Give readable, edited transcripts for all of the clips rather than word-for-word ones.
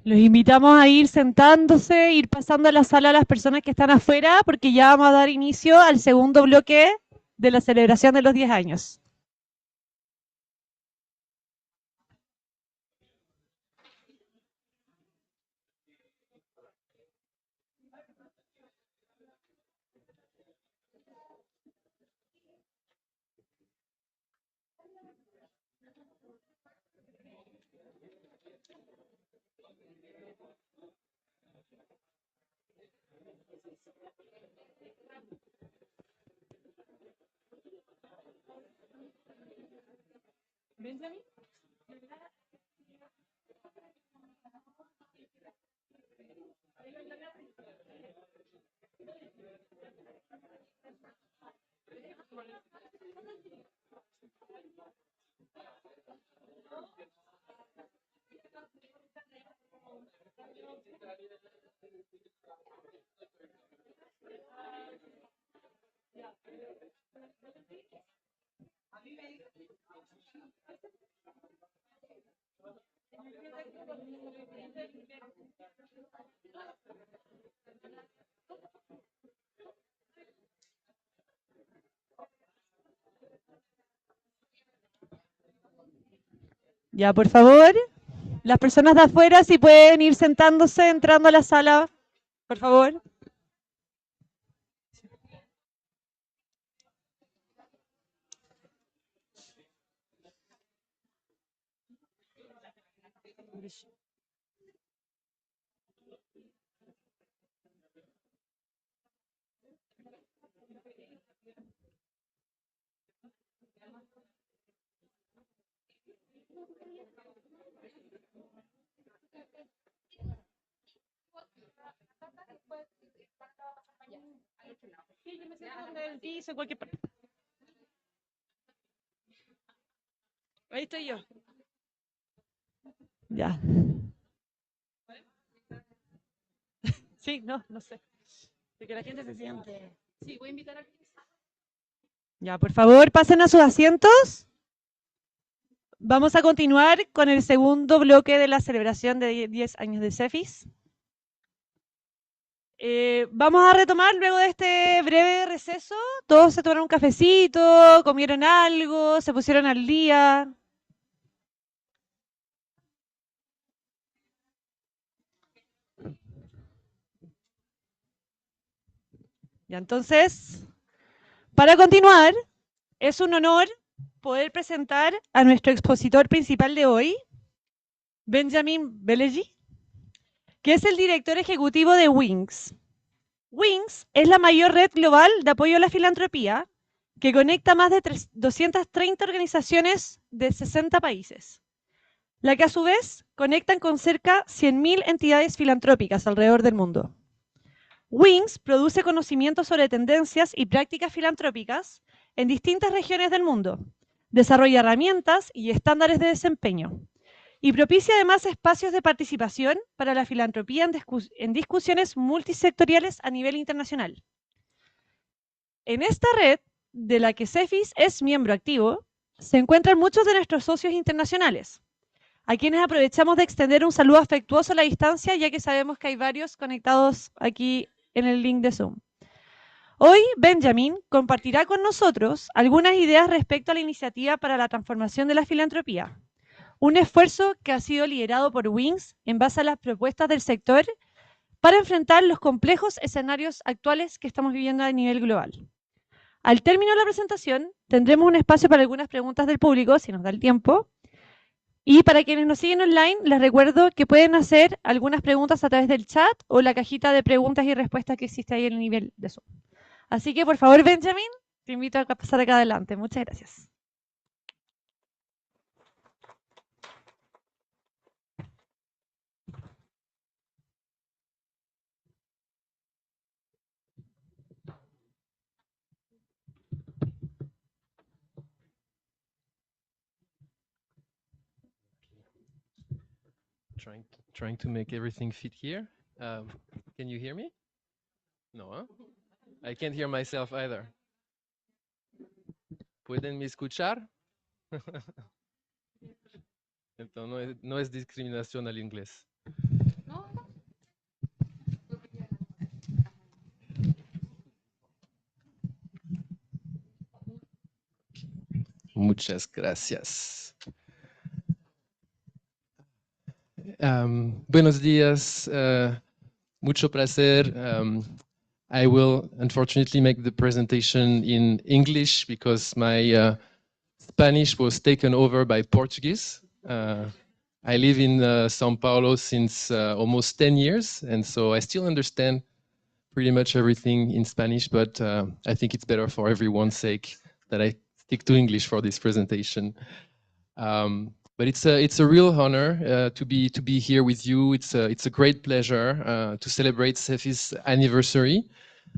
Los invitamos a ir sentándose, ir pasando a la sala a las personas que están afuera, porque ya vamos a dar inicio al segundo bloque de la celebración de los 10 años. Benjamin. Ya, por favor, las personas de afuera, si pueden ir sentándose, entrando a la sala, por favor. Sí, yo me siento donde el piso, en cualquier parte. Ahí estoy yo. Ya. Sí, no sé. De que la gente se siente. Sí, voy a invitar a... Ya, por favor, pasen a sus asientos. Vamos a continuar con el segundo bloque de la celebración de 10 años de CEFIS. Vamos a retomar luego de este breve receso. Todos se tomaron un cafecito, comieron algo, se pusieron al día. Ya, entonces, para continuar, es un honor poder presentar a nuestro expositor principal de hoy, Benjamin Bellegy, que es el director ejecutivo de Wings. Wings es la mayor red global de apoyo a la filantropía que conecta más de 230 organizaciones de 60 países, la que a su vez conectan con cerca de 100.000 entidades filantrópicas alrededor del mundo. Wings produce conocimiento sobre tendencias y prácticas filantrópicas en distintas regiones del mundo, desarrolla herramientas y estándares de desempeño, y propicia además espacios de participación para la filantropía en discusiones multisectoriales a nivel internacional. En esta red, de la que CEFIS es miembro activo, se encuentran muchos de nuestros socios internacionales, a quienes aprovechamos de extender un saludo afectuoso a la distancia, ya que sabemos que hay varios conectados aquí en el link de Zoom. Hoy, Benjamin compartirá con nosotros algunas ideas respecto a la iniciativa para la transformación de la filantropía, un esfuerzo que ha sido liderado por Wings en base a las propuestas del sector para enfrentar los complejos escenarios actuales que estamos viviendo a nivel global. Al término de la presentación, tendremos un espacio para algunas preguntas del público, si nos da el tiempo. Y para quienes nos siguen online, les recuerdo que pueden hacer algunas preguntas a través del chat o la cajita de preguntas y respuestas que existe ahí en el nivel de Zoom. Así que, por favor, Benjamin, te invito a pasar acá adelante. Muchas gracias. Trying to make everything fit here. Can you hear me? No, huh? I can't hear myself either. ¿Pueden me escuchar? Entonces, no es discriminación al inglés. Muchas gracias. Buenos días. Mucho placer. I will unfortunately make the presentation in English because my Spanish was taken over by Portuguese. I live in São Paulo since almost 10 years, and so I still understand pretty much everything in Spanish, but I think it's better for everyone's sake that I stick to English for this presentation. But it's a real honor to be here with you. It's a great pleasure to celebrate CEFIS anniversary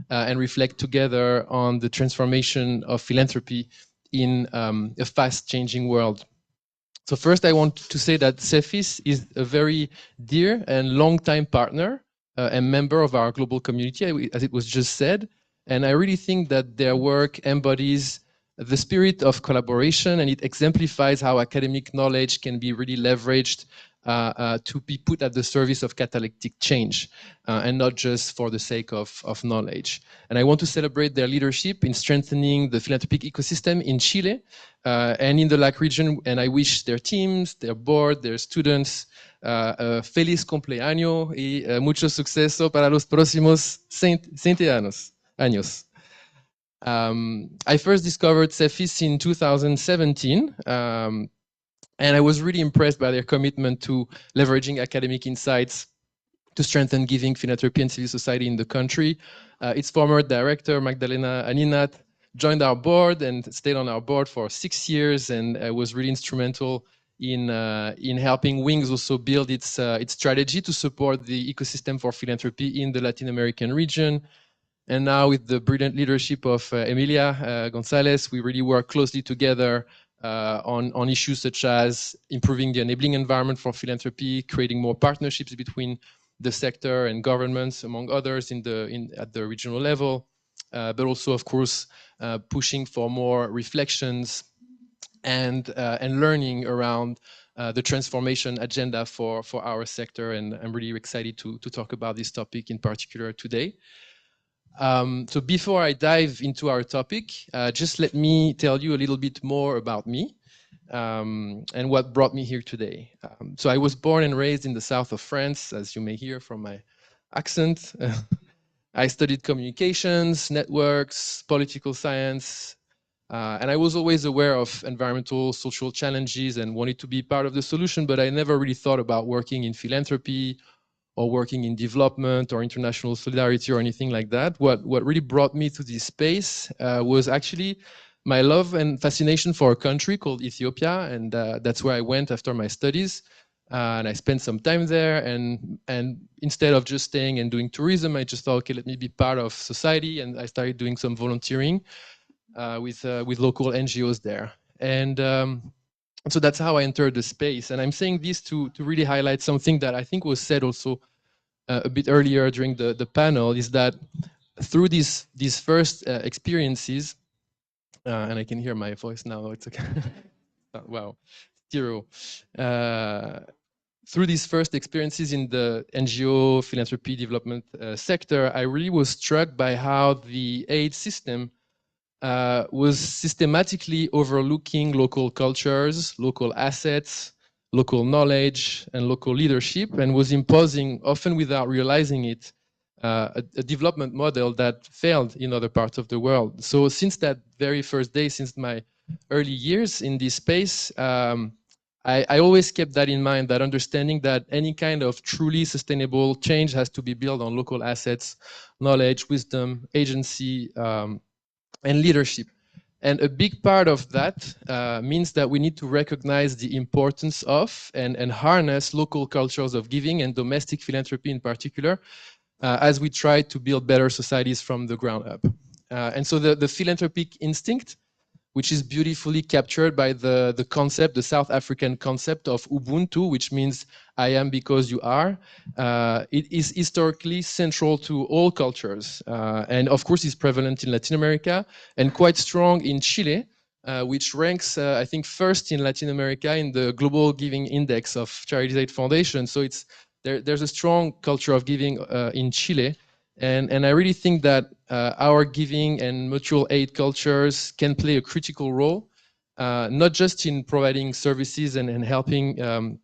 and reflect together on the transformation of philanthropy in a fast-changing world. So first, I want to say that CEFIS is a very dear and long-time partner and member of our global community, as it was just said. And I really think that their work embodies the spirit of collaboration, and it exemplifies how academic knowledge can be really leveraged to be put at the service of catalytic change, and not just for the sake of knowledge. And I want to celebrate their leadership in strengthening the philanthropic ecosystem in Chile and in the LAC region, and I wish their teams, their board, their students, feliz cumpleaños y mucho suceso para los próximos 100 años. I first discovered CEFIS in 2017, and I was really impressed by their commitment to leveraging academic insights to strengthen giving, philanthropy, and civil society in the country. Its former director, Magdalena Aninat, joined our board and stayed on our board for 6 years, and was really instrumental in helping Wings also build its strategy to support the ecosystem for philanthropy in the Latin American region. And now with the brilliant leadership of Emilia Gonzalez, we really work closely together on issues such as improving the enabling environment for philanthropy, creating more partnerships between the sector and governments, among others, at the regional level, but also, of course, pushing for more reflections and learning around the transformation agenda for our sector. And I'm really excited to talk about this topic in particular today. So before I dive into our topic, just let me tell you a little bit more about me and what brought me here today. So I was born and raised in the south of France, as you may hear from my accent. I studied communications, networks, political science, and I was always aware of environmental, social challenges and wanted to be part of the solution, but I never really thought about working in philanthropy or working in development or international solidarity or anything like that. What really brought me to this space was actually my love and fascination for a country called Ethiopia, and that's where I went after my studies. And I spent some time there, and instead of just staying and doing tourism, I just thought, okay, let me be part of society, and I started doing some volunteering with local NGOs there. And so that's how I entered the space. And I'm saying this to really highlight something that I think was said also a bit earlier during the panel, is that through these first experiences, and I can hear my voice now, it's okay. Wow, zero. Through these first experiences in the NGO philanthropy development sector, I really was struck by how the aid system was systematically overlooking local cultures, local assets, local knowledge, and local leadership, and was imposing, often without realizing it, a development model that failed in other parts of the world. So since that very first day, since my early years in this space, I always kept that in mind, that understanding that any kind of truly sustainable change has to be built on local assets, knowledge, wisdom, agency, and leadership. And a big part of that means that we need to recognize the importance of and harness local cultures of giving and domestic philanthropy in particular, as we try to build better societies from the ground up. And so the philanthropic instinct, which is beautifully captured by the concept, the South African concept of Ubuntu, which means I am because you are. It is historically central to all cultures. And of course, is prevalent in Latin America and quite strong in Chile, which ranks, I think, first in Latin America in the Global Giving Index of Charities Aid Foundation. So there's a strong culture of giving in Chile. And I really think that our giving and mutual aid cultures can play a critical role, not just in providing services and helping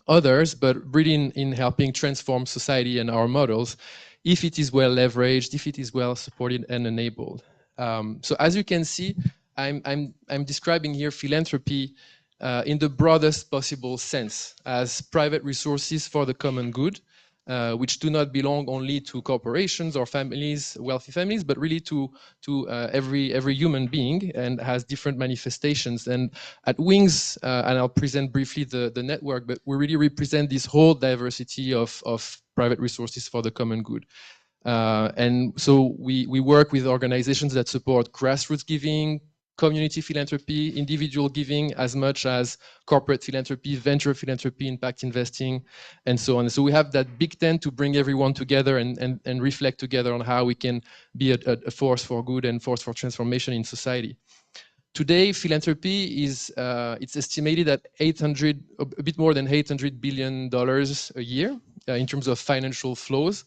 others, but really in helping transform society and our models, if it is well leveraged, if it is well supported and enabled. So as you can see, I'm describing here philanthropy in the broadest possible sense as private resources for the common good, which do not belong only to corporations or families, wealthy families, but really to every human being, and has different manifestations. And at Wings, and I'll present briefly the network, but we really represent this whole diversity of private resources for the common good. And so we work with organizations that support grassroots giving, community philanthropy, individual giving, as much as corporate philanthropy, venture philanthropy, impact investing, and so on. So we have that big tent to bring everyone together and reflect together on how we can be a force for good and force for transformation in society. Today, philanthropy is, it's estimated at a bit more than $800 billion a year in terms of financial flows.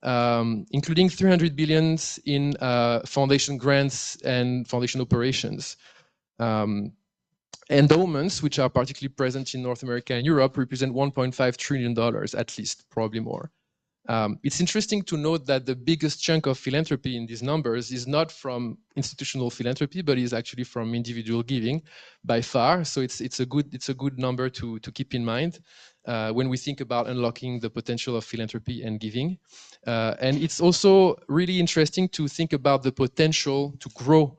Including 300 billions in foundation grants and foundation operations. Endowments, which are particularly present in North America and Europe, represent $1.5 trillion at least, probably more. It's interesting to note that the biggest chunk of philanthropy in these numbers is not from institutional philanthropy, but is actually from individual giving by far. So it's a good number to keep in mind when we think about unlocking the potential of philanthropy and giving. And it's also really interesting to think about the potential to grow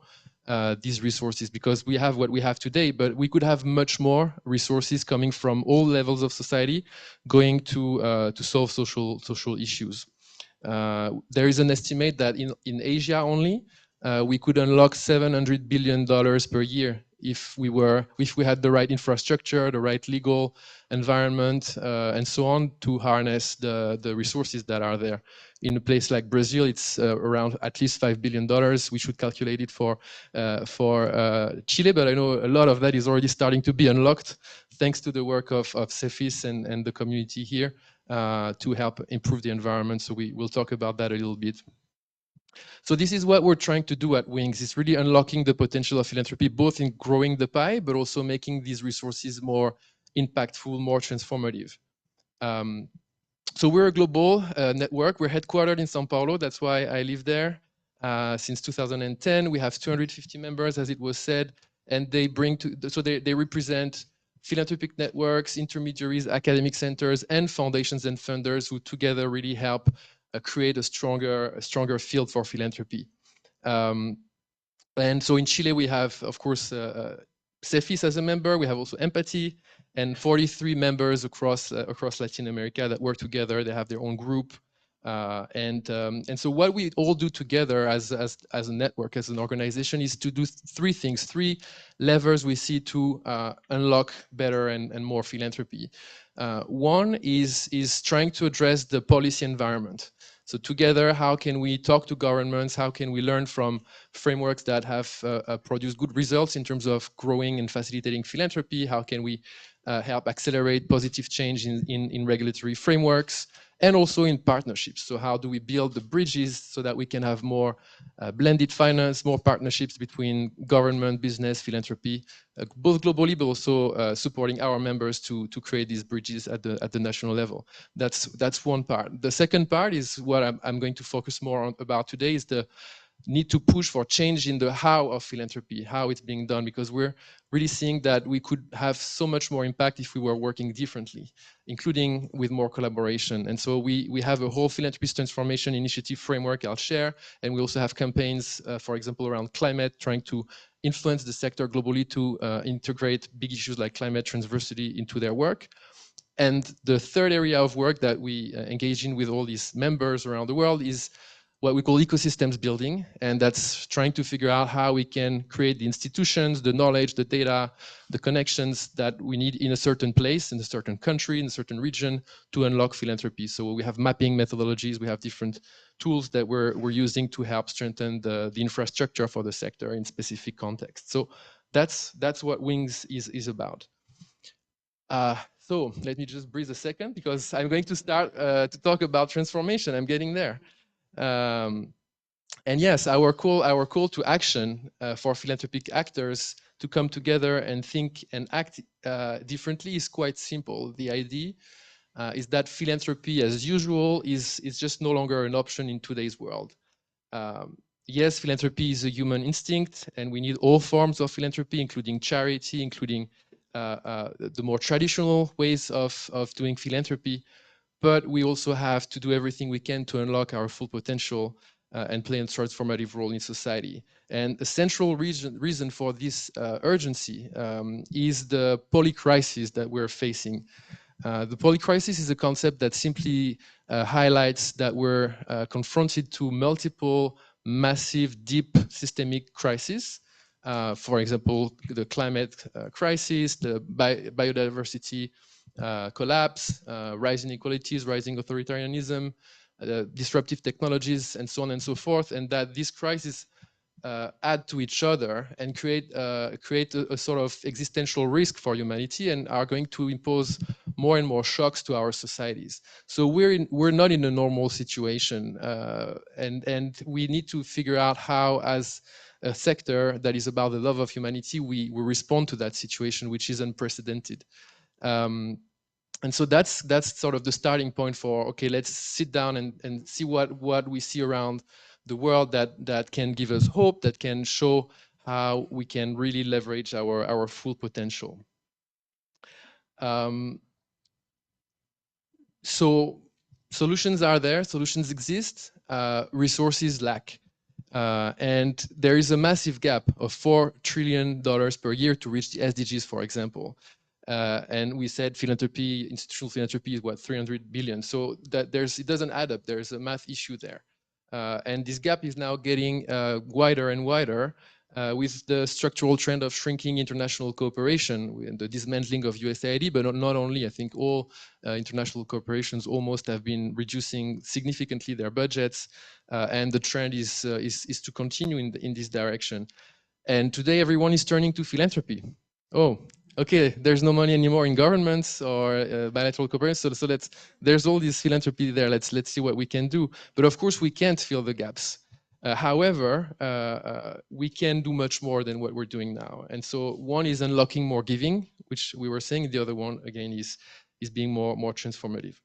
these resources, because we have what we have today, but we could have much more resources coming from all levels of society going to solve social issues. There is an estimate that in Asia only, we could unlock $700 billion per year if we had the right infrastructure, the right legal environment, and so on, to harness the resources that are there. In a place like Brazil, it's around at least $5 billion. We should calculate it for Chile, but I know a lot of that is already starting to be unlocked thanks to the work of CEFIS and the community here to help improve the environment. So we'll talk about that a little bit. So this is what we're trying to do at Wings. It's really unlocking the potential of philanthropy, both in growing the pie, but also making these resources more impactful, more transformative. So we're a global network. We're headquartered in Sao Paulo. That's why I live there since 2010. We have 250 members, as it was said, and they they represent philanthropic networks, intermediaries, academic centers, and foundations and funders who together really help create a stronger field for philanthropy. And so in Chile, we have, of course, CEFIS as a member. We have also Empathy, and 43 members across Latin America that work together. They have their own group. And so what we all do together as a network, as an organization, is to do three things, three levers we see to unlock better and more philanthropy. One is trying to address the policy environment. So together, how can we talk to governments? How can we learn from frameworks that have produced good results in terms of growing and facilitating philanthropy? How can we help accelerate positive change in regulatory frameworks and also in partnerships? So how do we build the bridges so that we can have more blended finance, more partnerships between government, business, philanthropy, both globally, but also supporting our members to create these bridges at the national level. That's one part. The second part is what I'm going to focus more on about today, is the need to push for change in the how of philanthropy, how it's being done, because we're really seeing that we could have so much more impact if we were working differently, including with more collaboration. And so we have a whole philanthropy transformation initiative framework I'll share, and we also have campaigns, for example, around climate, trying to influence the sector globally to integrate big issues like climate transversity into their work. And the third area of work that we engage in with all these members around the world is what we call ecosystems building, and that's trying to figure out how we can create the institutions, the knowledge, the data, the connections that we need in a certain place, in a certain country, in a certain region to unlock philanthropy. So we have mapping methodologies, we have different tools that we're using to help strengthen the infrastructure for the sector in specific contexts. So That's what Wings is about. So let me just breathe a second, because I'm going to start to talk about transformation. I'm getting there. And yes, our call to action for philanthropic actors to come together and think and act differently is quite simple. The idea is that philanthropy, as usual, is just no longer an option in today's world. Yes, philanthropy is a human instinct, and we need all forms of philanthropy, including charity, including the more traditional ways of doing philanthropy. But we also have to do everything we can to unlock our full potential and play a transformative role in society. And a central reason for this urgency is the polycrisis that we're facing. The polycrisis is a concept that simply highlights that we're confronted to multiple massive, deep systemic crises. For example, the climate crisis, the biodiversity collapse, rising inequalities, rising authoritarianism, disruptive technologies, and so on and so forth, and that these crises add to each other and create a sort of existential risk for humanity, and are going to impose more and more shocks to our societies. So we're not in a normal situation, and we need to figure out how, as a sector that is about the love of humanity, we respond to that situation, which is unprecedented. And so that's sort of the starting point for, okay, let's sit down and see what we see around the world that can give us hope, that can show how we can really leverage our full potential. So solutions are there, solutions exist, resources lack. And there is a massive gap of $4 trillion per year to reach the SDGs, for example. And we said philanthropy, institutional philanthropy is what, 300 billion. So that it doesn't add up. There's a math issue there. And this gap is now getting wider and wider with the structural trend of shrinking international cooperation and the dismantling of USAID, but not only. I think all international corporations almost have been reducing significantly their budgets, and the trend is to continue in this direction. And today everyone is turning to philanthropy. Oh, okay, there's no money anymore in governments or bilateral cooperation, so there's all this philanthropy there, let's see what we can do. But of course we can't fill the gaps. However, we can do much more than what we're doing now. And so one is unlocking more giving, which we were saying. The other one, again, is being more transformative.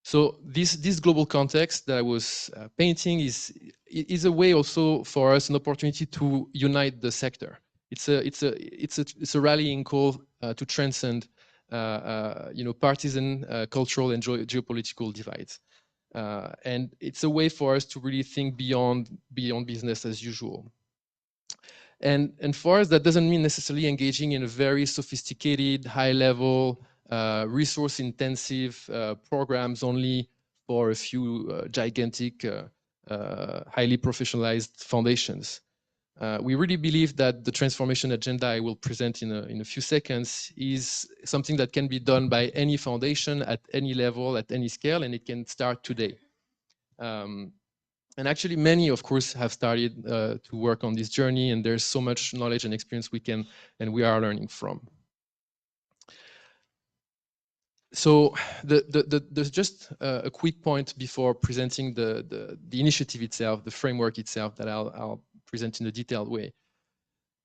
So this global context that I was painting is a way also for us, an opportunity to unite the sector. It's a rallying call to transcend partisan, cultural, and geopolitical divides. And it's a way for us to really think beyond business as usual. And for us, that doesn't mean necessarily engaging in a very sophisticated, high-level, resource-intensive programs only for a few gigantic, highly professionalized foundations. We really believe that the transformation agenda I will present in a few seconds is something that can be done by any foundation at any level, at any scale, and it can start today. And actually many, of course, have started to work on this journey, and there's so much knowledge and experience we are learning from. So there's just a quick point before presenting the initiative itself, the framework itself, that I'll present in a detailed way.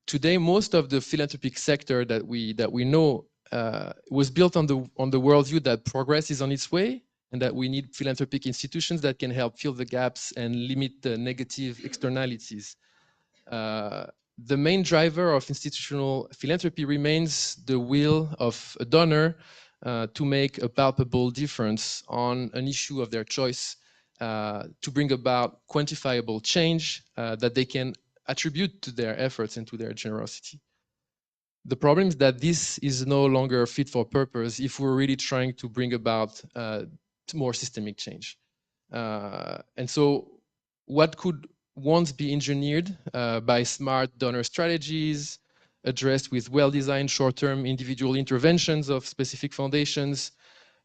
Today, most of the philanthropic sector that we know was built on the worldview that progress is on its way, and that we need philanthropic institutions that can help fill the gaps and limit the negative externalities. The main driver of institutional philanthropy remains the will of a donor to make a palpable difference on an issue of their choice, to bring about quantifiable change that they can attribute to their efforts and to their generosity. The problem is that this is no longer fit for purpose if we're really trying to bring about more systemic change. And so what could once be engineered by smart donor strategies, addressed with well-designed short-term individual interventions of specific foundations,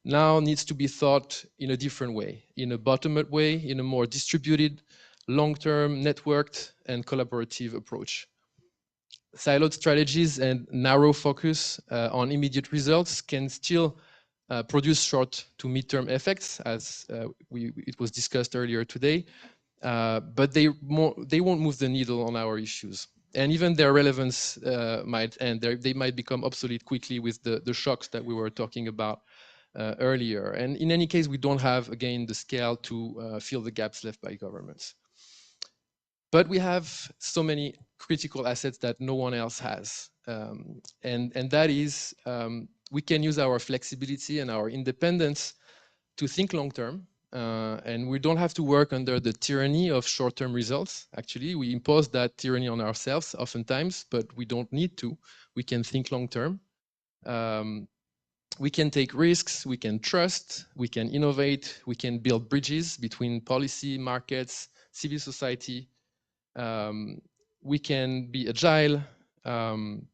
now needs to be thought in a different way, in a bottom-up way, in a more distributed, long-term, networked, and collaborative approach. siloed strategies and narrow focus on immediate results can still produce short to mid-term effects, as it was discussed earlier today, but they won't move the needle on our issues. And even their relevance might end. They might become obsolete quickly with the shocks that we were talking about earlier. And in any case, we don't have, again, the scale to fill the gaps left by governments. But we have so many critical assets that no one else has. And that is, we can use our flexibility and our independence to think long-term. And we don't have to work under the tyranny of short-term results. Actually, we impose that tyranny on ourselves oftentimes, but we don't need to. We can think long-term. We can take risks, we can trust, we can innovate, we can build bridges between policy, markets, civil society. We can be agile, and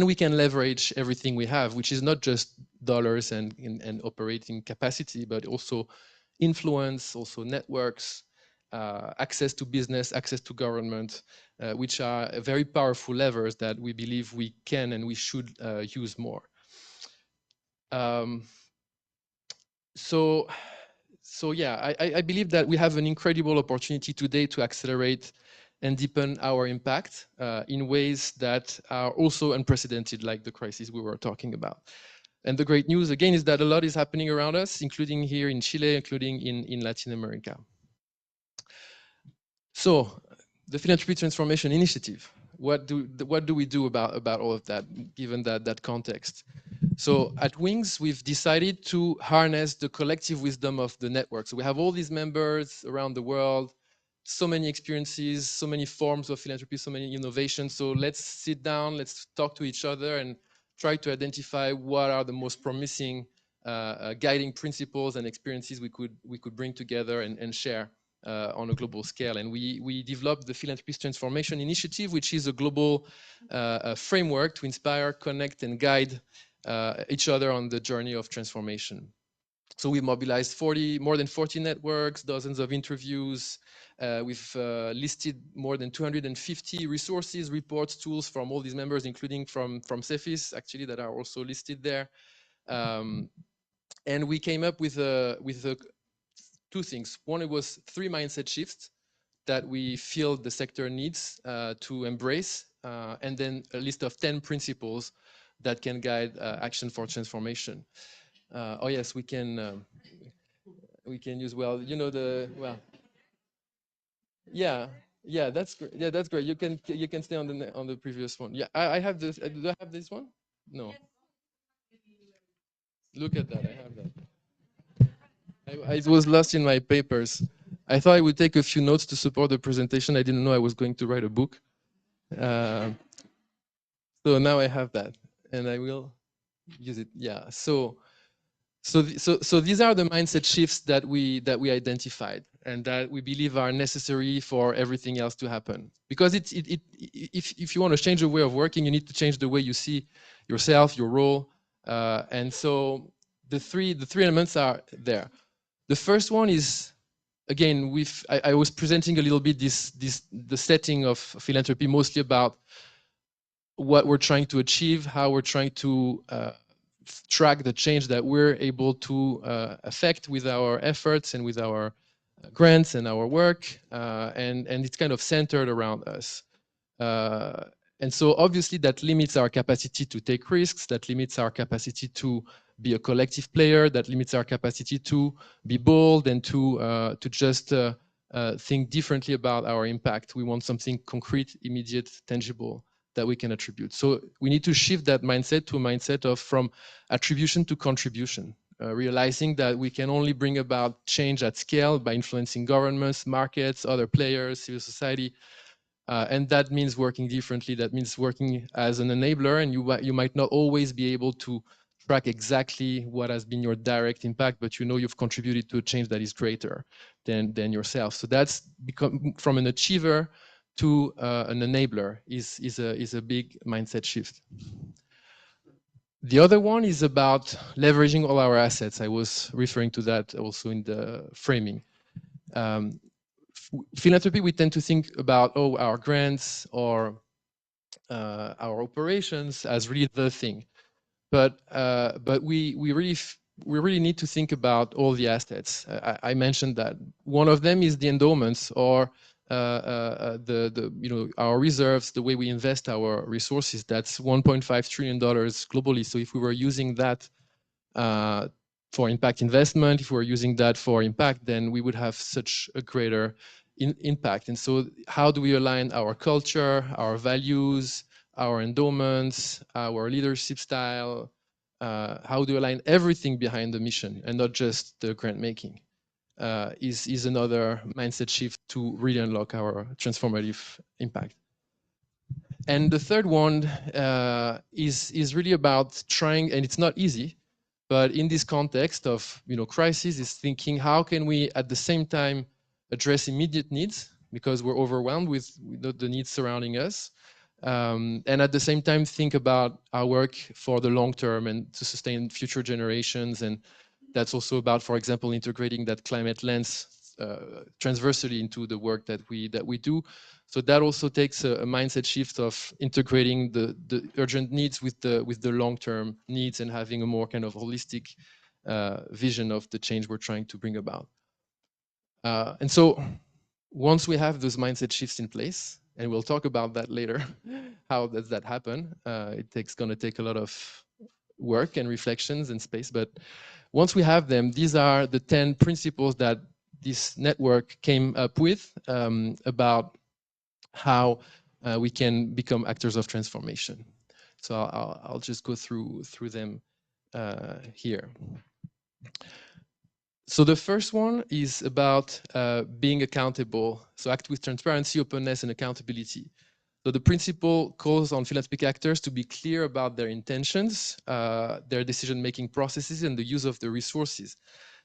we can leverage everything we have, which is not just dollars and operating capacity, but also influence, also networks, access to business, access to government, which are very powerful levers that we believe we can and we should use more. So yeah, I believe that we have an incredible opportunity today to accelerate and deepen our impact in ways that are also unprecedented, like the crisis we were talking about. And the great news, again, is that a lot is happening around us, including here in Chile, including in Latin America. So, the Philanthropy Transformation Initiative. What do we do about all of that, given that context? So at Wings, we've decided to harness the collective wisdom of the network. So we have all these members around the world, so many experiences, so many forms of philanthropy, so many innovations. So let's sit down, let's talk to each other and try to identify what are the most promising guiding principles and experiences we could bring together and share on a global scale. And we developed the Philanthropy Transformation Initiative, which is a global framework to inspire, connect, and guide each other on the journey of transformation. So we mobilized more than 40 networks, dozens of interviews. We've listed more than 250 resources, reports, tools from all these members, including from CEFIS, actually, that are also listed there. And we came up with two things. One, it was 3 mindset shifts that we feel the sector needs to embrace, and then a list of 10 principles that can guide action for transformation. Oh yes, we can use, well, you know, yeah, that's great. Yeah, that's great. You can stay on the previous one. Yeah, I have this. Do I have this one? No. Look at that. I have that. It was lost in my papers. I thought I would take a few notes to support the presentation. I didn't know I was going to write a book. So now I have that, and I will use it. Yeah. So these are the mindset shifts that we identified and that we believe are necessary for everything else to happen. Because if you want to change the way of working, you need to change the way you see yourself, your role, and so the three elements are there. The first one is, again, I was presenting a little bit the setting of philanthropy, mostly about what we're trying to achieve, how we're trying to track the change that we're able to affect with our efforts and with our grants and our work, and it's kind of centered around us. And so obviously that limits our capacity to take risks, that limits our capacity to be a collective player, that limits our capacity to be bold and to just think differently about our impact. We want something concrete, immediate, tangible that we can attribute. So we need to shift that mindset to a mindset of from attribution to contribution, realizing that we can only bring about change at scale by influencing governments, markets, other players, civil society. And that means working differently. That means working as an enabler, and you might not always be able to track exactly what has been your direct impact, but you know you've contributed to a change that is greater than yourself. So that's become from an achiever to an enabler is a big mindset shift. The other one is about leveraging all our assets. I was referring to that also in the framing. Philanthropy, we tend to think about, our grants or our operations as really the thing. But we really need to think about all the assets. I mentioned that one of them is the endowments, or our reserves, the way we invest our resources. That's $1.5 trillion globally. So if we were using that for impact investment, if we were using that for impact, then we would have such a greater impact. And so how do we align our culture, our values, our endowments, our leadership style? How do you align everything behind the mission and not just the grant making? Is another mindset shift to really unlock our transformative impact. And the third one is really about trying, and it's not easy, but in this context of crisis, is thinking how can we at the same time address immediate needs, because we're overwhelmed with the needs surrounding us, and at the same time think about our work for the long term and to sustain future generations. And that's also about, for example, integrating that climate lens transversally into the work that we do. So that also takes a mindset shift of integrating the urgent needs with the long-term needs and having a more kind of holistic vision of the change we're trying to bring about. And so once we have those mindset shifts in place, and we'll talk about that later, how does that happen? It's going to take a lot of work and reflections and space, but once we have them, these are the 10 principles that this network came up with about how we can become actors of transformation. So I'll just go through them here. So the first one is about being accountable. So act with transparency, openness, and accountability. So the principle calls on philanthropic actors to be clear about their intentions, their decision-making processes, and the use of the resources.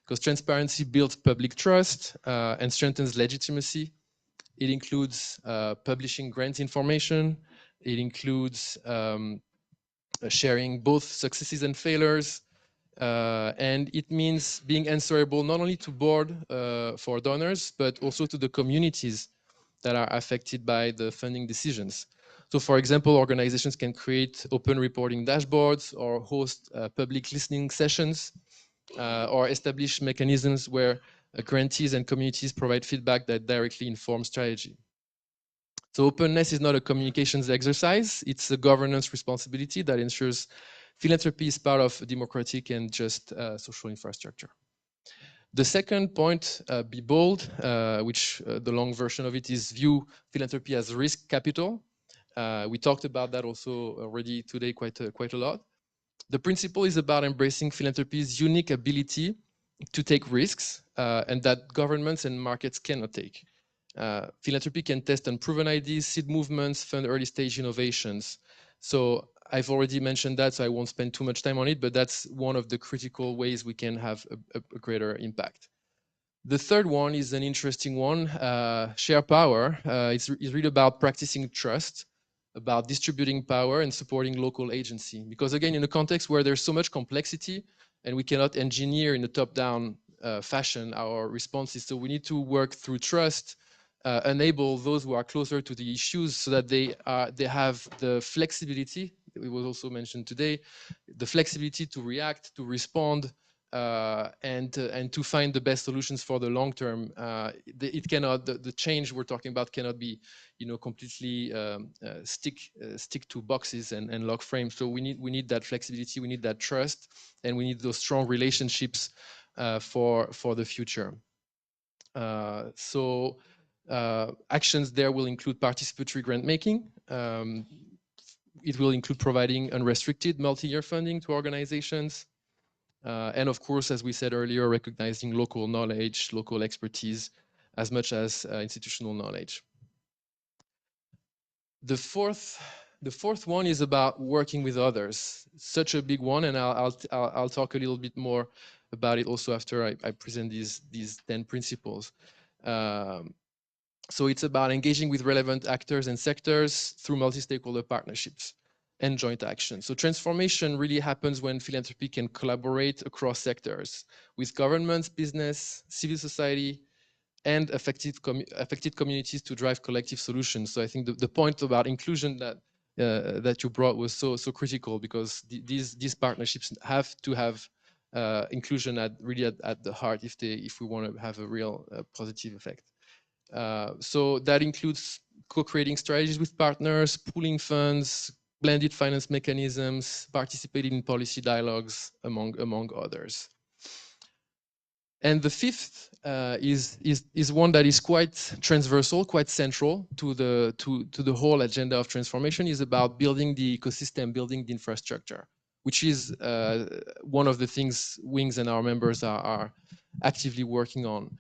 Because transparency builds public trust and strengthens legitimacy. It includes publishing grant information. It includes sharing both successes and failures. And it means being answerable not only to board for donors, but also to the communities that are affected by the funding decisions. So for example, organizations can create open reporting dashboards or host public listening sessions or establish mechanisms where grantees and communities provide feedback that directly informs strategy. So openness is not a communications exercise, it's a governance responsibility that ensures philanthropy is part of democratic and just social infrastructure. The second point, be bold, which the long version of it is view philanthropy as risk capital. We talked about that also already today quite a lot. The principle is about embracing philanthropy's unique ability to take risks and that governments and markets cannot take. Philanthropy can test unproven ideas, seed movements, fund early stage innovations. So I've already mentioned that, so I won't spend too much time on it, but that's one of the critical ways we can have a greater impact. The third one is an interesting one, share power. It's really about practicing trust, about distributing power and supporting local agency. Because again, in a context where there's so much complexity and we cannot engineer in a top-down fashion our responses, so we need to work through trust, enable those who are closer to the issues so that they have the flexibility, it was also mentioned today, the flexibility to react, to respond, and to find the best solutions for the long term. It cannot, the change we're talking about cannot be, completely stick to boxes and log frames. So we need that flexibility, we need that trust, and we need those strong relationships for the future. Actions there will include participatory grant making. It will include providing unrestricted multi-year funding to organizations. And of course, as we said earlier, recognizing local knowledge, local expertise, as much as institutional knowledge. The fourth one is about working with others. Such a big one, and I'll talk a little bit more about it also after I present these 10 principles. So it's about engaging with relevant actors and sectors through multi-stakeholder partnerships and joint action. So transformation really happens when philanthropy can collaborate across sectors with governments, business, civil society, and affected communities to drive collective solutions. So I think the point about inclusion that that you brought was so critical, because these partnerships have to have inclusion really at the heart if we want to have a real positive effect. So that includes co-creating strategies with partners, pooling funds, blended finance mechanisms, participating in policy dialogues, among others. And the fifth is one that is quite transversal, quite central to the whole agenda of transformation, is about building the ecosystem, building the infrastructure, which is one of the things Wings and our members are actively working on.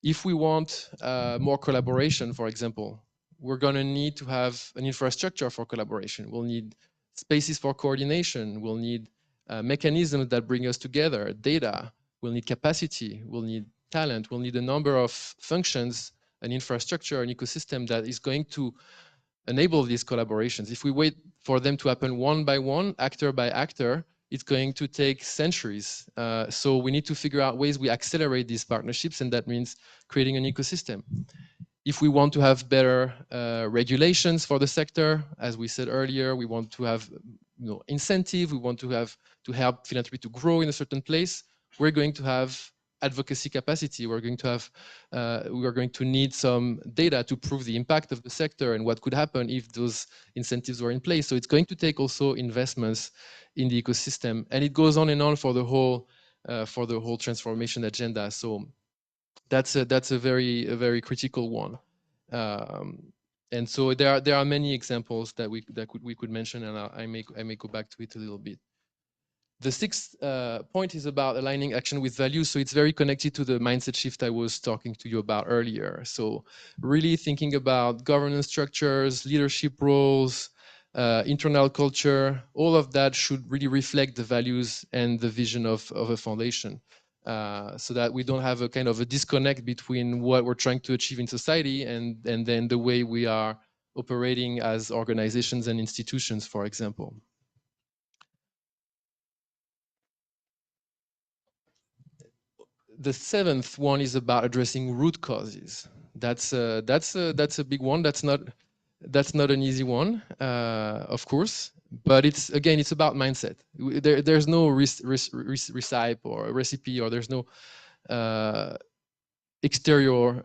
If we want more collaboration, for example, we're going to need to have an infrastructure for collaboration. We'll need spaces for coordination. We'll need mechanisms that bring us together, data. We'll need capacity. We'll need talent. We'll need a number of functions, an infrastructure, an ecosystem that is going to enable these collaborations. If we wait for them to happen one by one, actor by actor, it's going to take centuries. So we need to figure out ways we accelerate these partnerships, and that means creating an ecosystem. If we want to have better regulations for the sector, as we said earlier, we want to have incentive, we want to help philanthropy to grow in a certain place, we're going to have advocacy capacity. We're going to need some data to prove the impact of the sector and what could happen if those incentives were in place. So it's going to take also investments in the ecosystem, and it goes on and on for the whole transformation agenda. So that's a very critical one. And so there are many examples that we could mention, and I may go back to it a little bit. The sixth point is about aligning action with values. So it's very connected to the mindset shift I was talking to you about earlier. So really thinking about governance structures, leadership roles, internal culture, all of that should really reflect the values and the vision of a foundation, so that we don't have a kind of a disconnect between what we're trying to achieve in society and then the way we are operating as organizations and institutions, for example. The seventh one is about addressing root causes. That's a big one. That's not an easy one, of course. But it's about mindset. There's no recipe or a recipe, or there's no exterior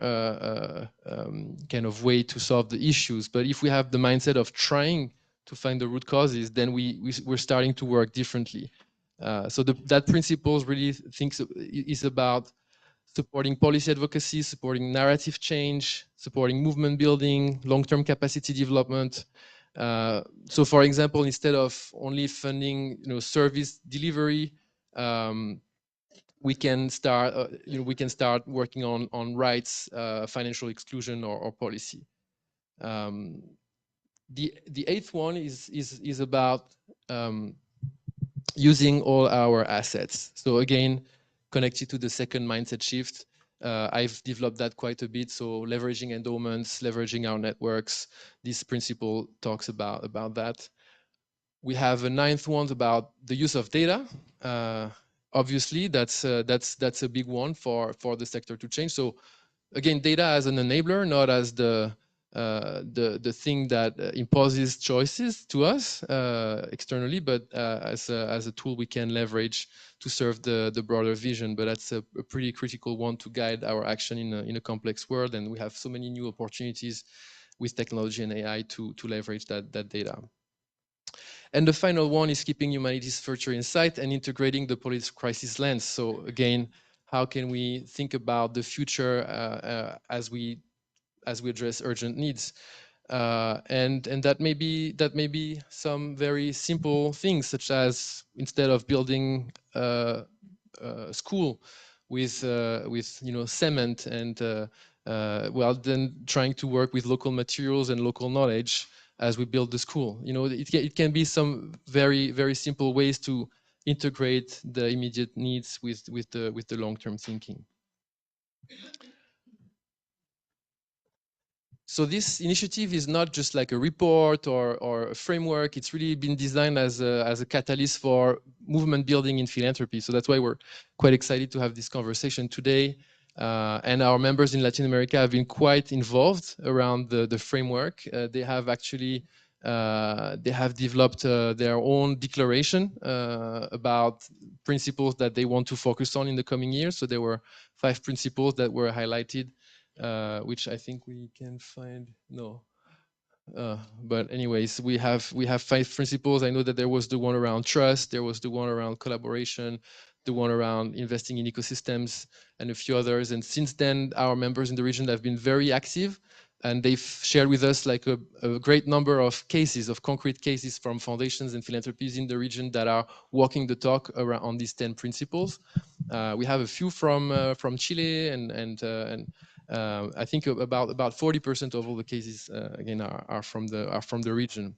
kind of way to solve the issues. But if we have the mindset of trying to find the root causes, then we're starting to work differently. So that principle really is about supporting policy advocacy, supporting narrative change, supporting movement building, long-term capacity development. So, for example, instead of only funding, service delivery, we can start working on rights, financial exclusion, or policy. The eighth one is about using all our assets. So again, connected to the second mindset shift, I've developed that quite a bit. So leveraging endowments, leveraging our networks. This principle talks about that. We have a ninth one about the use of data. Obviously, that's a big one for the sector to change. So again, data as an enabler, not as the thing that imposes choices to us externally, but as a tool we can leverage to serve the broader vision. But that's a pretty critical one to guide our action in a complex world, and we have so many new opportunities with technology and AI to leverage that data. And the final one is keeping humanity's future in sight and integrating the political crisis lens. So again, how can we think about the future as we address urgent needs? And that may be some very simple things, such as instead of building a school with cement and then trying to work with local materials and local knowledge as we build the school. It can be some very simple ways to integrate the immediate needs with the long-term thinking. So this initiative is not just like a report or a framework. It's really been designed as a catalyst for movement building in philanthropy. So that's why we're quite excited to have this conversation today. And our members in Latin America have been quite involved around the framework. They have actually They have developed their own declaration about principles that they want to focus on in the coming years. So there were 5 principles that were highlighted, which I think we can find. No. But anyways, we have 5 principles. I know that there was the one around trust, there was the one around collaboration, the one around investing in ecosystems, and a few others. And since then, our members in the region have been very active, and they've shared with us like a great number of cases, of concrete cases from foundations and philanthropies in the region that are walking the talk around on these 10 principles. We have a few from Chile and I think about 40% of all the cases again are from the region.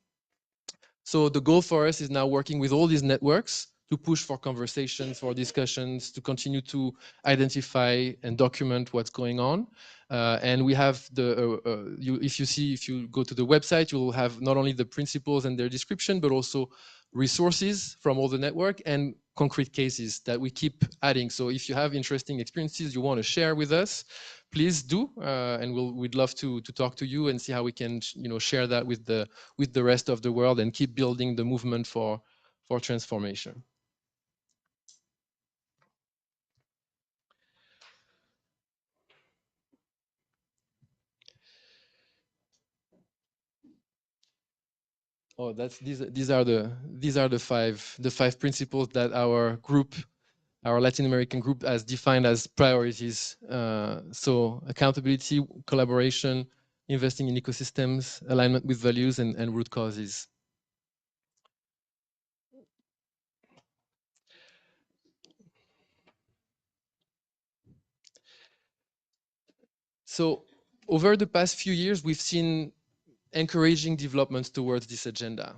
So the goal for us is now working with all these networks to push for conversations, for discussions, to continue to identify and document what's going on. And we have if you go to the website, you'll have not only the principles and their description, but also resources from all the network and concrete cases that we keep adding. So if you have interesting experiences you want to share with us, please do, and we'd love to talk to you and see how we can share that with the rest of the world and keep building the movement for transformation. Oh, these are the five principles that our group, our Latin American group, has defined as priorities. So accountability, collaboration, investing in ecosystems, alignment with values, and root causes. So over the past few years, we've seen encouraging developments towards this agenda.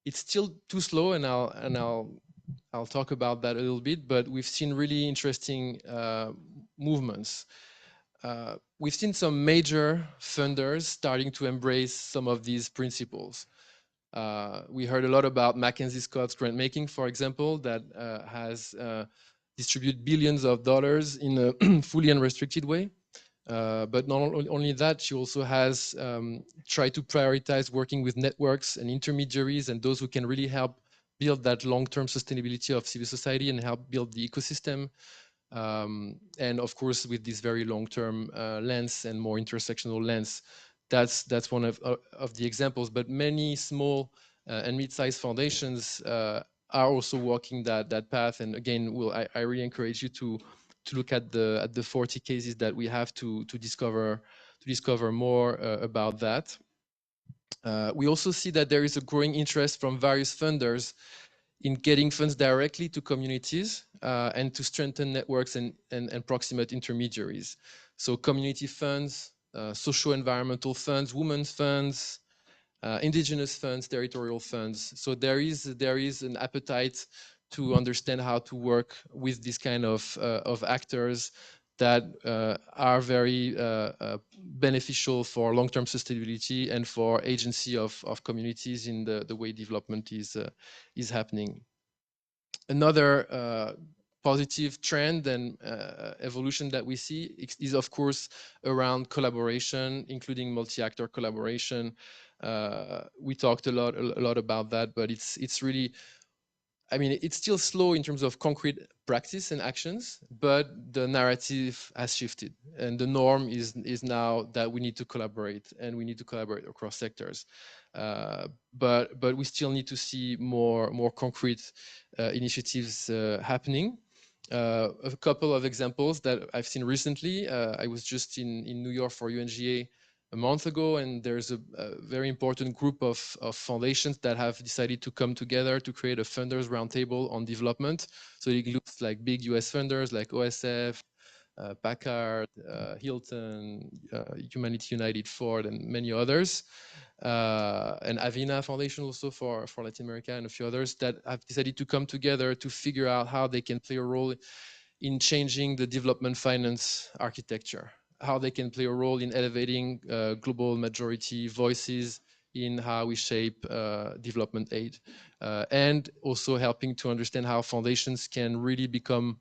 It's still too slow, and I'll talk about that a little bit, but we've seen really interesting movements. We've seen some major funders starting to embrace some of these principles. We heard a lot about Mackenzie Scott's grant making, for example, that has distributed billions of dollars in a fully unrestricted way. But not only that, she also has tried to prioritize working with networks and intermediaries and those who can really help build that long-term sustainability of civil society and help build the ecosystem. And of course, with this very long-term lens and more intersectional lens, that's one of the examples. But many small and mid-sized foundations are also walking that path. And again, I really encourage you to look at the 40 cases that we have to discover more about that. We also see that there is a growing interest from various funders in getting funds directly to communities and to strengthen networks and proximate intermediaries. So community funds, social environmental funds, women's funds, indigenous funds, territorial funds. So there is an appetite to understand how to work with this kind of actors that are very beneficial for long-term sustainability and for agency of communities in the way development is happening. Another positive trend and evolution that we see is of course around collaboration, including multi-actor collaboration. We talked a lot about that, but it's really, I mean, it's still slow in terms of concrete practice and actions, but the narrative has shifted, and the norm is now that we need to collaborate, and we need to collaborate across sectors. But we still need to see more concrete initiatives happening. A couple of examples that I've seen recently. I was just in New York for UNGA a month ago, and there's a very important group of foundations that have decided to come together to create a funders roundtable on development. So it includes like big US funders like OSF, Packard, Hilton, Humanity United, Ford, and many others. And Avina Foundation also for Latin America, and a few others that have decided to come together to figure out how they can play a role in changing the development finance architecture, how they can play a role in elevating global majority voices in how we shape development aid, and also helping to understand how foundations can really become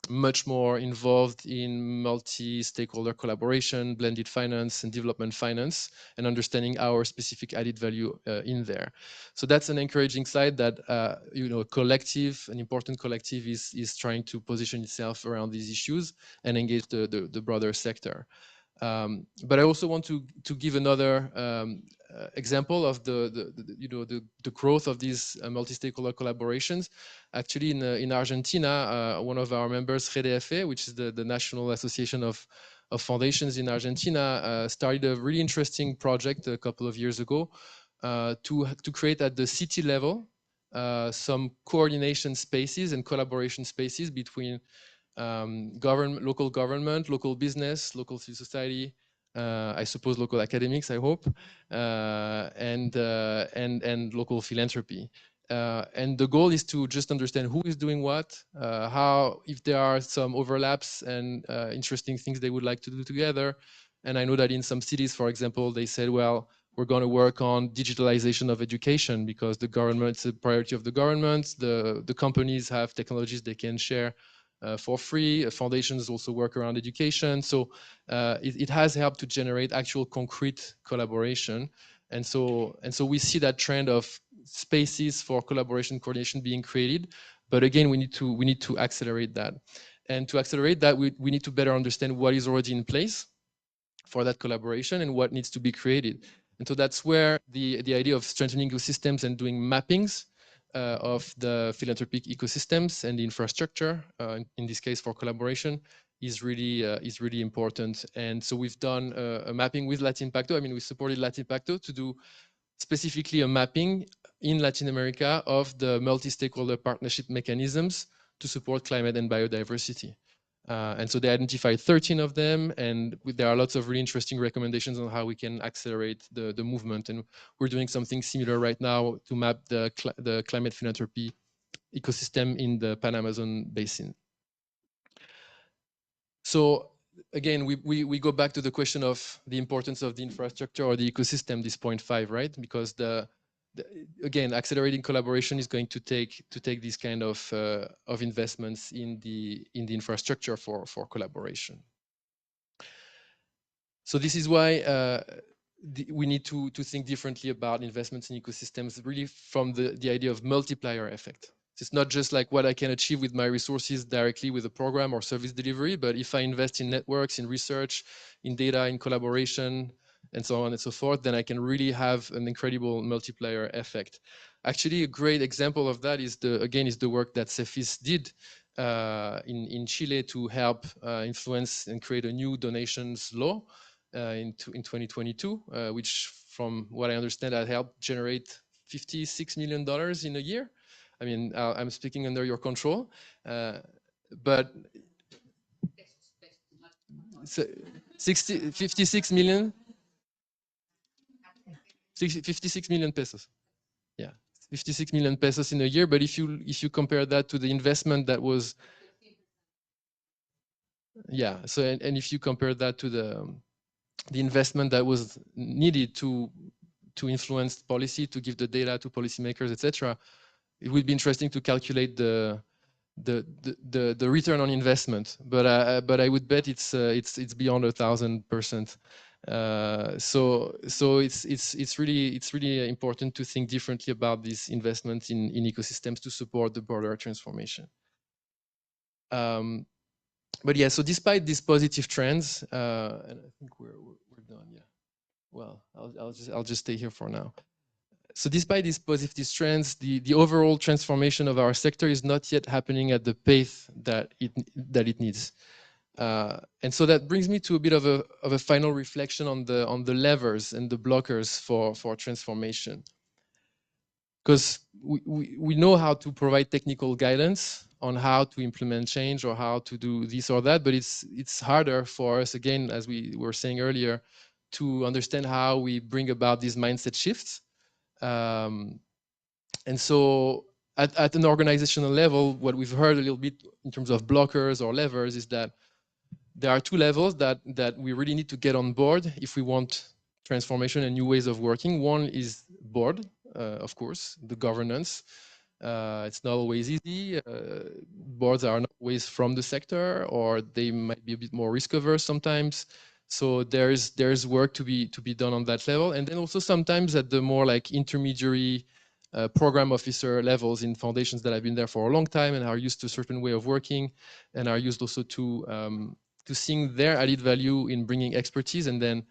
much more involved in multi-stakeholder collaboration, blended finance and development finance, and understanding our specific added value in there. So that's an encouraging side that, you know, an important collective is trying to position itself around these issues and engage the broader sector. But I also want to give another example of the growth of these multi-stakeholder collaborations. Actually, in Argentina, one of our members, GDF, which is the National Association of Foundations in Argentina, started a really interesting project a couple of years ago to create at the city level some coordination spaces and collaboration spaces between local government, local business, local civil society, I suppose local academics, I hope, and local philanthropy. And the goal is to just understand who is doing what, if there are some overlaps and interesting things they would like to do together. And I know that in some cities, for example, they said, well, we're going to work on digitalization of education because the government, it's a priority of the government. The companies have technologies they can share for free. Foundations also work around education. So it has helped to generate actual concrete collaboration. And so we see that trend of spaces for collaboration coordination being created. But again, we need to accelerate that. And to accelerate that, we need to better understand what is already in place for that collaboration and what needs to be created. And so that's where the idea of strengthening ecosystems and doing mappings of the philanthropic ecosystems and the infrastructure, in this case for collaboration, is really important. And so we've done a mapping with Latinpacto. I mean, we supported Latinpacto to do specifically a mapping in Latin America of the multi-stakeholder partnership mechanisms to support climate and biodiversity. And so they identified 13 of them, and there are lots of really interesting recommendations on how we can accelerate the movement. And we're doing something similar right now to map the climate philanthropy ecosystem in the Pan-Amazon basin. So again, we go back to the question of the importance of the infrastructure or the ecosystem, this point 5, right? Because again, accelerating collaboration is going to take these kind of investments in the infrastructure for collaboration. So this is why we need to think differently about investments in ecosystems, really from the idea of multiplier effect. It's not just like what I can achieve with my resources directly with a program or service delivery, but if I invest in networks, in research, in data, in collaboration, and so on and so forth, then I can really have an incredible multiplier effect. Actually, a great example of that is the work that CEFIS did in Chile to help influence and create a new donations law in 2022, which, from what I understand, had helped generate $56 million in a year. I mean, I'm speaking under your control, but 56 million. 56 million pesos. Yeah, 56 million pesos in a year. But if you compare that to the investment that was, yeah. So and if you compare that to the investment that was needed to influence policy, to give the data to policymakers, etc., it would be interesting to calculate the return on investment. But I would bet it's beyond 1,000%. So it's really important to think differently about these investments in ecosystems to support the broader transformation. But yeah, so despite these positive trends, and I think we're done. Yeah. Well, I'll just stay here for now. So despite these positive trends, the overall transformation of our sector is not yet happening at the pace that it needs. And so that brings me to a bit of a final reflection on the levers and the blockers for transformation. Because we know how to provide technical guidance on how to implement change or how to do this or that, but it's harder for us, again, as we were saying earlier, to understand how we bring about these mindset shifts. And so at an organizational level, what we've heard a little bit in terms of blockers or levers is that there are two levels that we really need to get on board if we want transformation and new ways of working. One is board, of course, the governance. It's not always easy. Boards are not always from the sector, or they might be a bit more risk-averse sometimes. So there's work to be done on that level, and then also sometimes at the more like intermediary program officer levels in foundations that have been there for a long time and are used to a certain way of working, and are used also to seeing their added value in bringing expertise, and then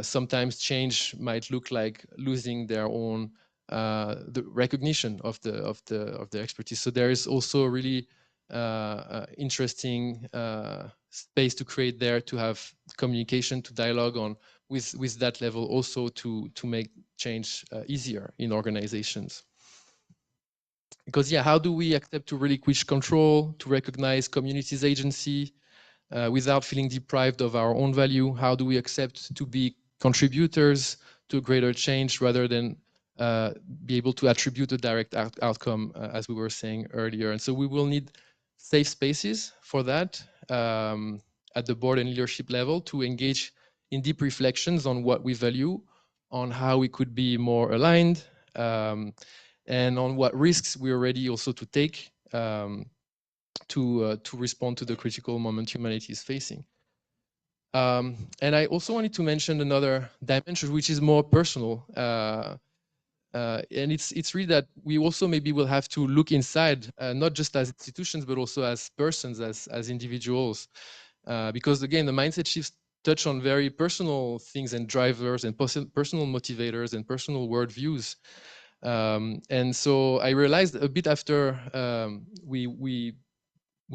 sometimes change might look like losing their own the recognition of the expertise. So there is also a really interesting space to create there, to have communication, to dialogue on with that level, also to make change easier in organizations. Because yeah, how do we accept to relinquish control, to recognize community's agency without feeling deprived of our own value? How do we accept to be contributors to a greater change rather than be able to attribute a direct outcome, as we were saying earlier? And so we will need safe spaces for that at the board and leadership level, to engage in deep reflections on what we value, on how we could be more aligned, and on what risks we are ready also to take to respond to the critical moment humanity is facing. And I also wanted to mention another dimension, which is more personal. And it's really that we also maybe will have to look inside, not just as institutions, but also as persons, as individuals. Because again, the mindset shifts touch on very personal things and drivers and personal motivators and personal worldviews. And so I realized a bit after we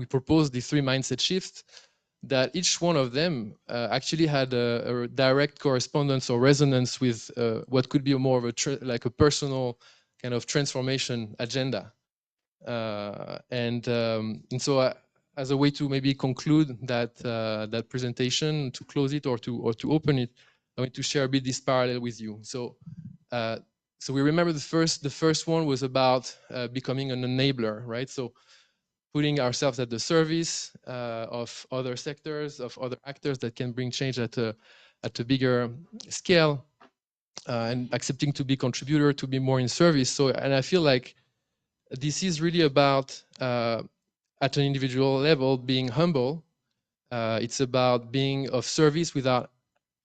proposed the 3 mindset shifts, that each one of them actually had a direct correspondence or resonance with what could be more of a personal kind of transformation agenda. And so as a way to maybe conclude that that presentation, to close it or to open it, I want to share a bit this parallel with you. So so we remember the first one was about becoming an enabler, right? So putting ourselves at the service of other sectors, of other actors that can bring change at a bigger scale, and accepting to be contributor, to be more in service. So, and I feel like this is really about, at an individual level, being humble. It's about being of service without,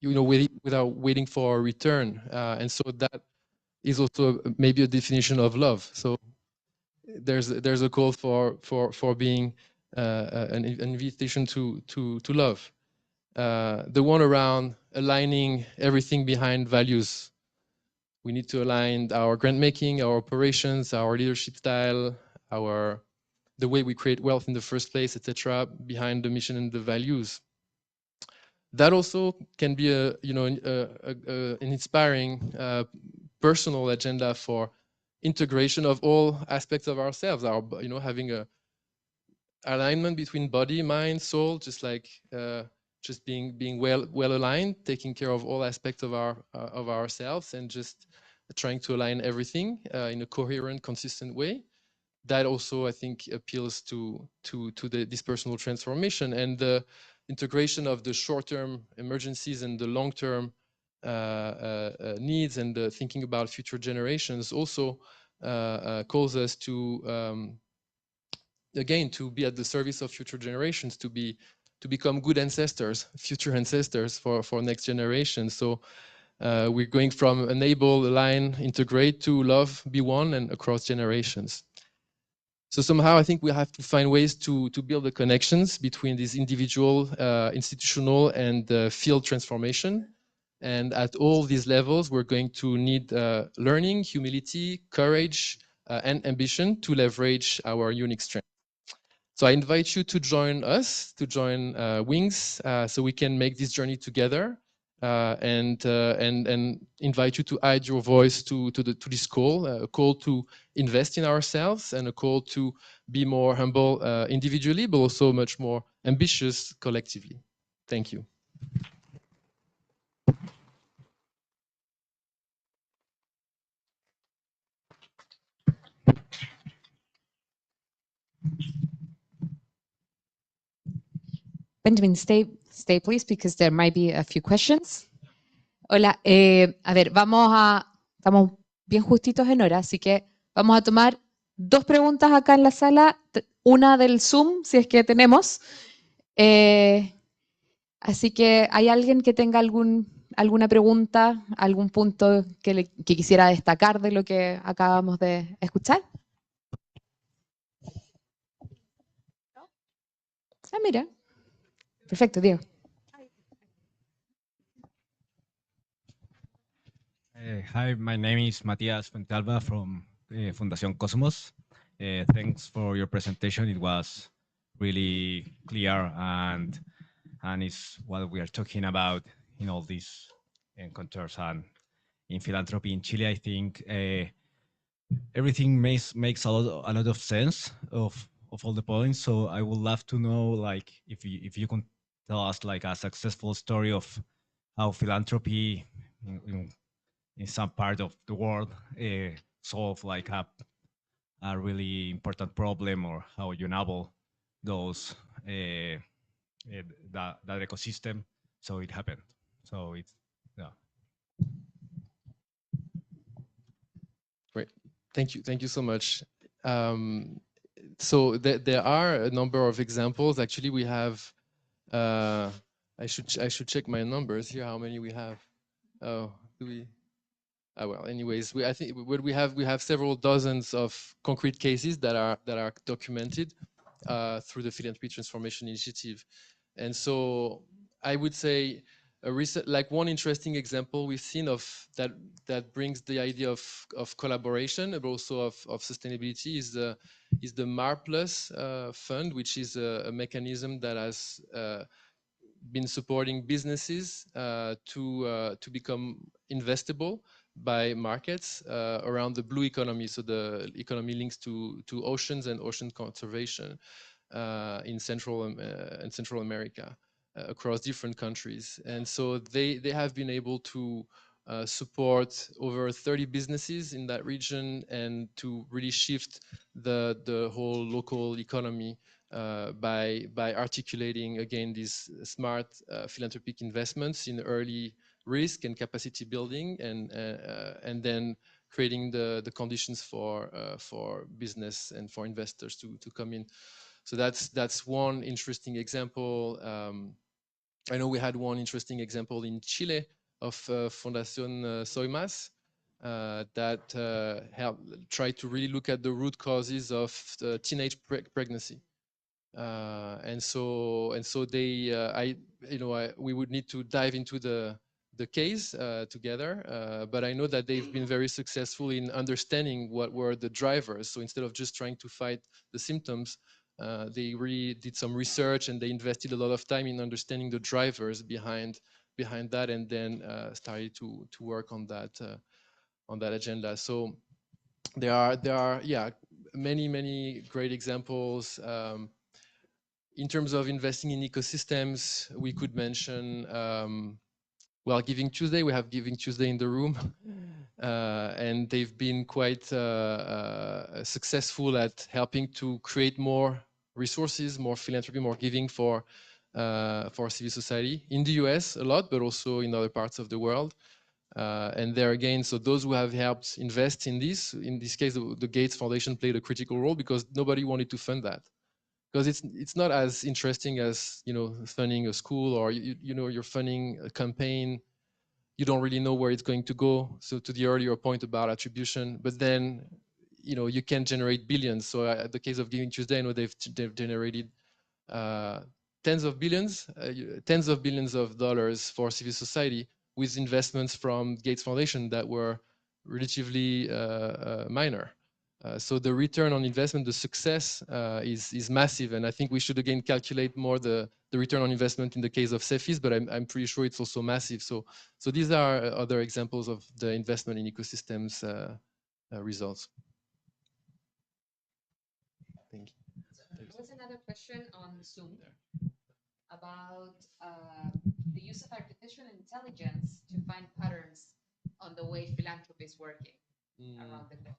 without waiting for a return. And so that is also maybe a definition of love. So there's a call for being an invitation to love. The one around aligning everything behind values. We need to align our grant making, our operations, our leadership style, the way we create wealth in the first place, etc., behind the mission and the values. That also can be an inspiring personal agenda for integration of all aspects of ourselves. Having a alignment between body, mind, soul, just like just being well aligned, taking care of all aspects of ourselves, and just trying to align everything in a coherent, consistent way. That also, I think, appeals to this personal transformation, and the integration of the short-term emergencies and the long-term needs, and thinking about future generations also calls us to again, to be at the service of future generations, to become good ancestors, future ancestors for next generations. So we're going from enable, align, integrate to love, be one, and across generations. So somehow I think we have to find ways to build the connections between these individual, institutional, and field transformation. And at all these levels, we're going to need learning, humility, courage, and ambition to leverage our unique strength. So I invite you to join us, to join Wings, so we can make this journey together, and invite you to add your voice to this call, a call to invest in ourselves, and a call to be more humble individually, but also much more ambitious collectively. Thank you. Benjamin, stay please, because there might be a few questions. Hola, a ver, estamos bien justitos en hora, así que vamos a tomar 2 preguntas acá en la sala, una del Zoom, si es que tenemos. Así que, ¿hay alguien que tenga alguna pregunta, algún punto que quisiera destacar de lo que acabamos de escuchar? Ah, mira. Perfecto, Diego. Hi, my name is Matias Fuentalba from Fundación Cosmos. Thanks for your presentation. It was really clear and it's what we are talking about in all these encounters and in philanthropy in Chile. I think everything makes a lot of sense of all the points. So I would love to know, like, if you can tell us like a successful story of how philanthropy in some part of the world solve like a really important problem, or how you enable those that ecosystem so it happened. So it's Great, thank you so much. So there are a number of examples. Actually, we have. I should check my numbers here. How many we have? Oh, do we? Well, anyways, I think we have several dozens of concrete cases that are documented through the Philanthropy Transformation Initiative, and so I would say one interesting example we've seen of that brings the idea of collaboration, but also of sustainability is the MAR Plus fund, which is a mechanism that has been supporting businesses to become investable by markets around the blue economy. So the economy links to oceans and ocean conservation in Central America across different countries. And so they have been able to support over 30 businesses in that region and to really shift the whole local economy by articulating again these smart philanthropic investments in early risk and capacity building, and then creating the conditions for business and for investors to come in. So that's one interesting example. I know we had one interesting example in Chile of Fundación Soymas that helped try to really look at the root causes of teenage pregnancy. And so they, we would need to dive into the case together, but I know that they've been very successful in understanding what were the drivers. So instead of just trying to fight the symptoms, they really did some research and they invested a lot of time in understanding the drivers behind that, and then started to work on that agenda. So there are many great examples. In terms of investing in ecosystems, we could mention, Giving Tuesday. We have Giving Tuesday in the room, and they've been quite successful at helping to create more resources, more philanthropy, more giving for civil society in the US a lot, but also in other parts of the world. And there again, so those who have helped invest in this case, the Gates Foundation played a critical role because nobody wanted to fund that. Because it's not as interesting as funding a school, or you're funding a campaign. You don't really know where it's going to go. So to the earlier point about attribution, but then you can generate billions. So the case of Giving Tuesday, I know they've generated tens of billions of dollars for civil society with investments from Gates Foundation that were relatively minor. So the return on investment, the success is massive, and I think we should again calculate more the return on investment in the case of CEFIS, but I'm pretty sure it's also massive. So these are other examples of the investment in ecosystems results. Thank you. There was another question on Zoom about the use of artificial intelligence to find patterns on the way philanthropy is working around the globe.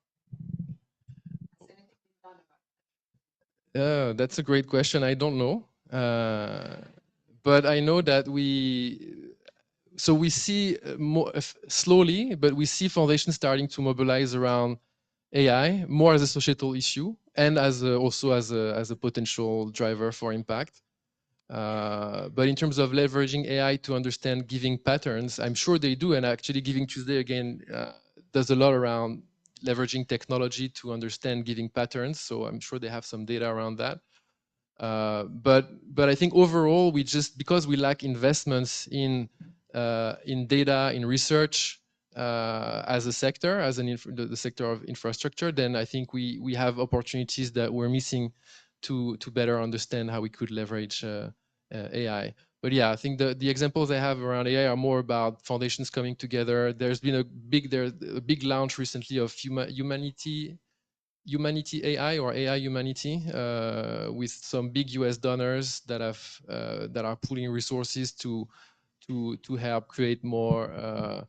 That's a great question. I don't know, but I know that we see more slowly, but we see foundations starting to mobilize around AI more as a societal issue and also as a potential driver for impact. But in terms of leveraging AI to understand giving patterns, I'm sure they do. And actually Giving Tuesday, again, does a lot around leveraging technology to understand giving patterns. So I'm sure they have some data around that. But I think overall, because we lack investments in data, in research, as a sector, as the sector of infrastructure, then I think we have opportunities that we're missing to better understand how we could leverage AI. But yeah, I think the examples I have around AI are more about foundations coming together. There's been a big launch recently of Humanity AI or AI Humanity, with some big US donors that are pooling resources to help create more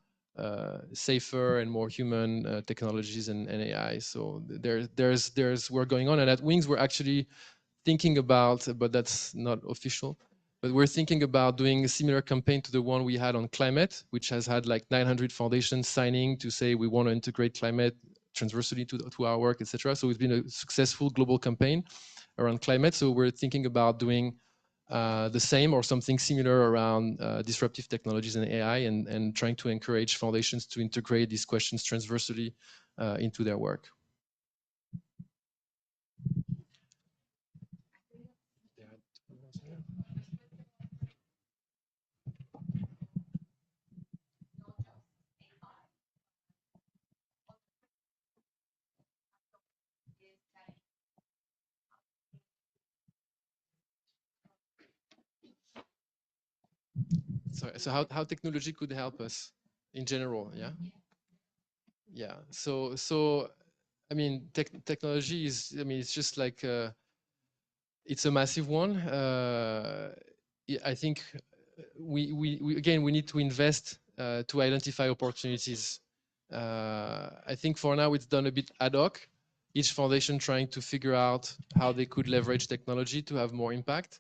safer and more human technologies and AI. So there's work going on, and at Wings we're actually thinking about, but that's not official, but we're thinking about doing a similar campaign to the one we had on climate, which has had like 900 foundations signing to say we want to integrate climate transversely to our work, etc. So it's been a successful global campaign around climate. So we're thinking about doing the same or something similar around disruptive technologies and AI, and trying to encourage foundations to integrate these questions transversely into their work. So how technology could help us in general, yeah? Yeah, so I mean, technology is, I mean, it's just like, it's a massive one. I think we again, we need to invest to identify opportunities. I think for now it's done a bit ad hoc, each foundation trying to figure out how they could leverage technology to have more impact.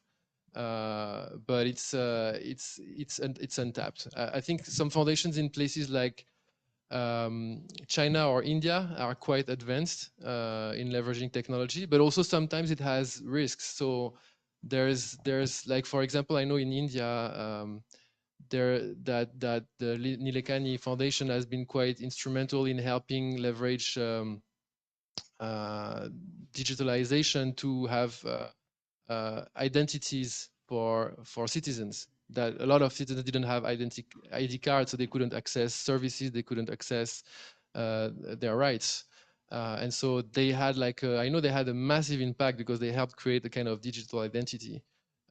But it's untapped. I think some foundations in places like China or India are quite advanced in leveraging technology, but also sometimes it has risks. So there's like, for example, I know in India that the Nilekani Foundation has been quite instrumental in helping leverage digitalization to have identities for citizens. That a lot of citizens didn't have ID cards, so they couldn't access services, they couldn't access their rights. And so they had like, I know they had a massive impact because they helped create a kind of digital identity.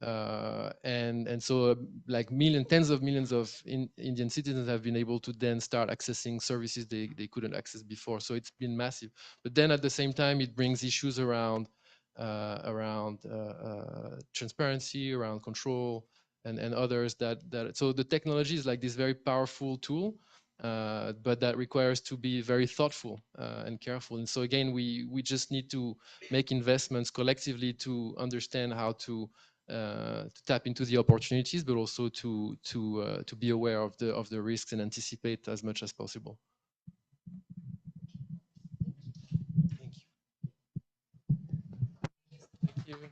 And so like tens of millions of Indian citizens have been able to then start accessing services they couldn't access before. So it's been massive. But then at the same time, it brings issues around transparency, around control, and others so the technology is like this very powerful tool, but that requires to be very thoughtful and careful. And so again, we just need to make investments collectively to understand how to tap into the opportunities, but also to be aware of the risks and anticipate as much as possible. Thank you. Thank you.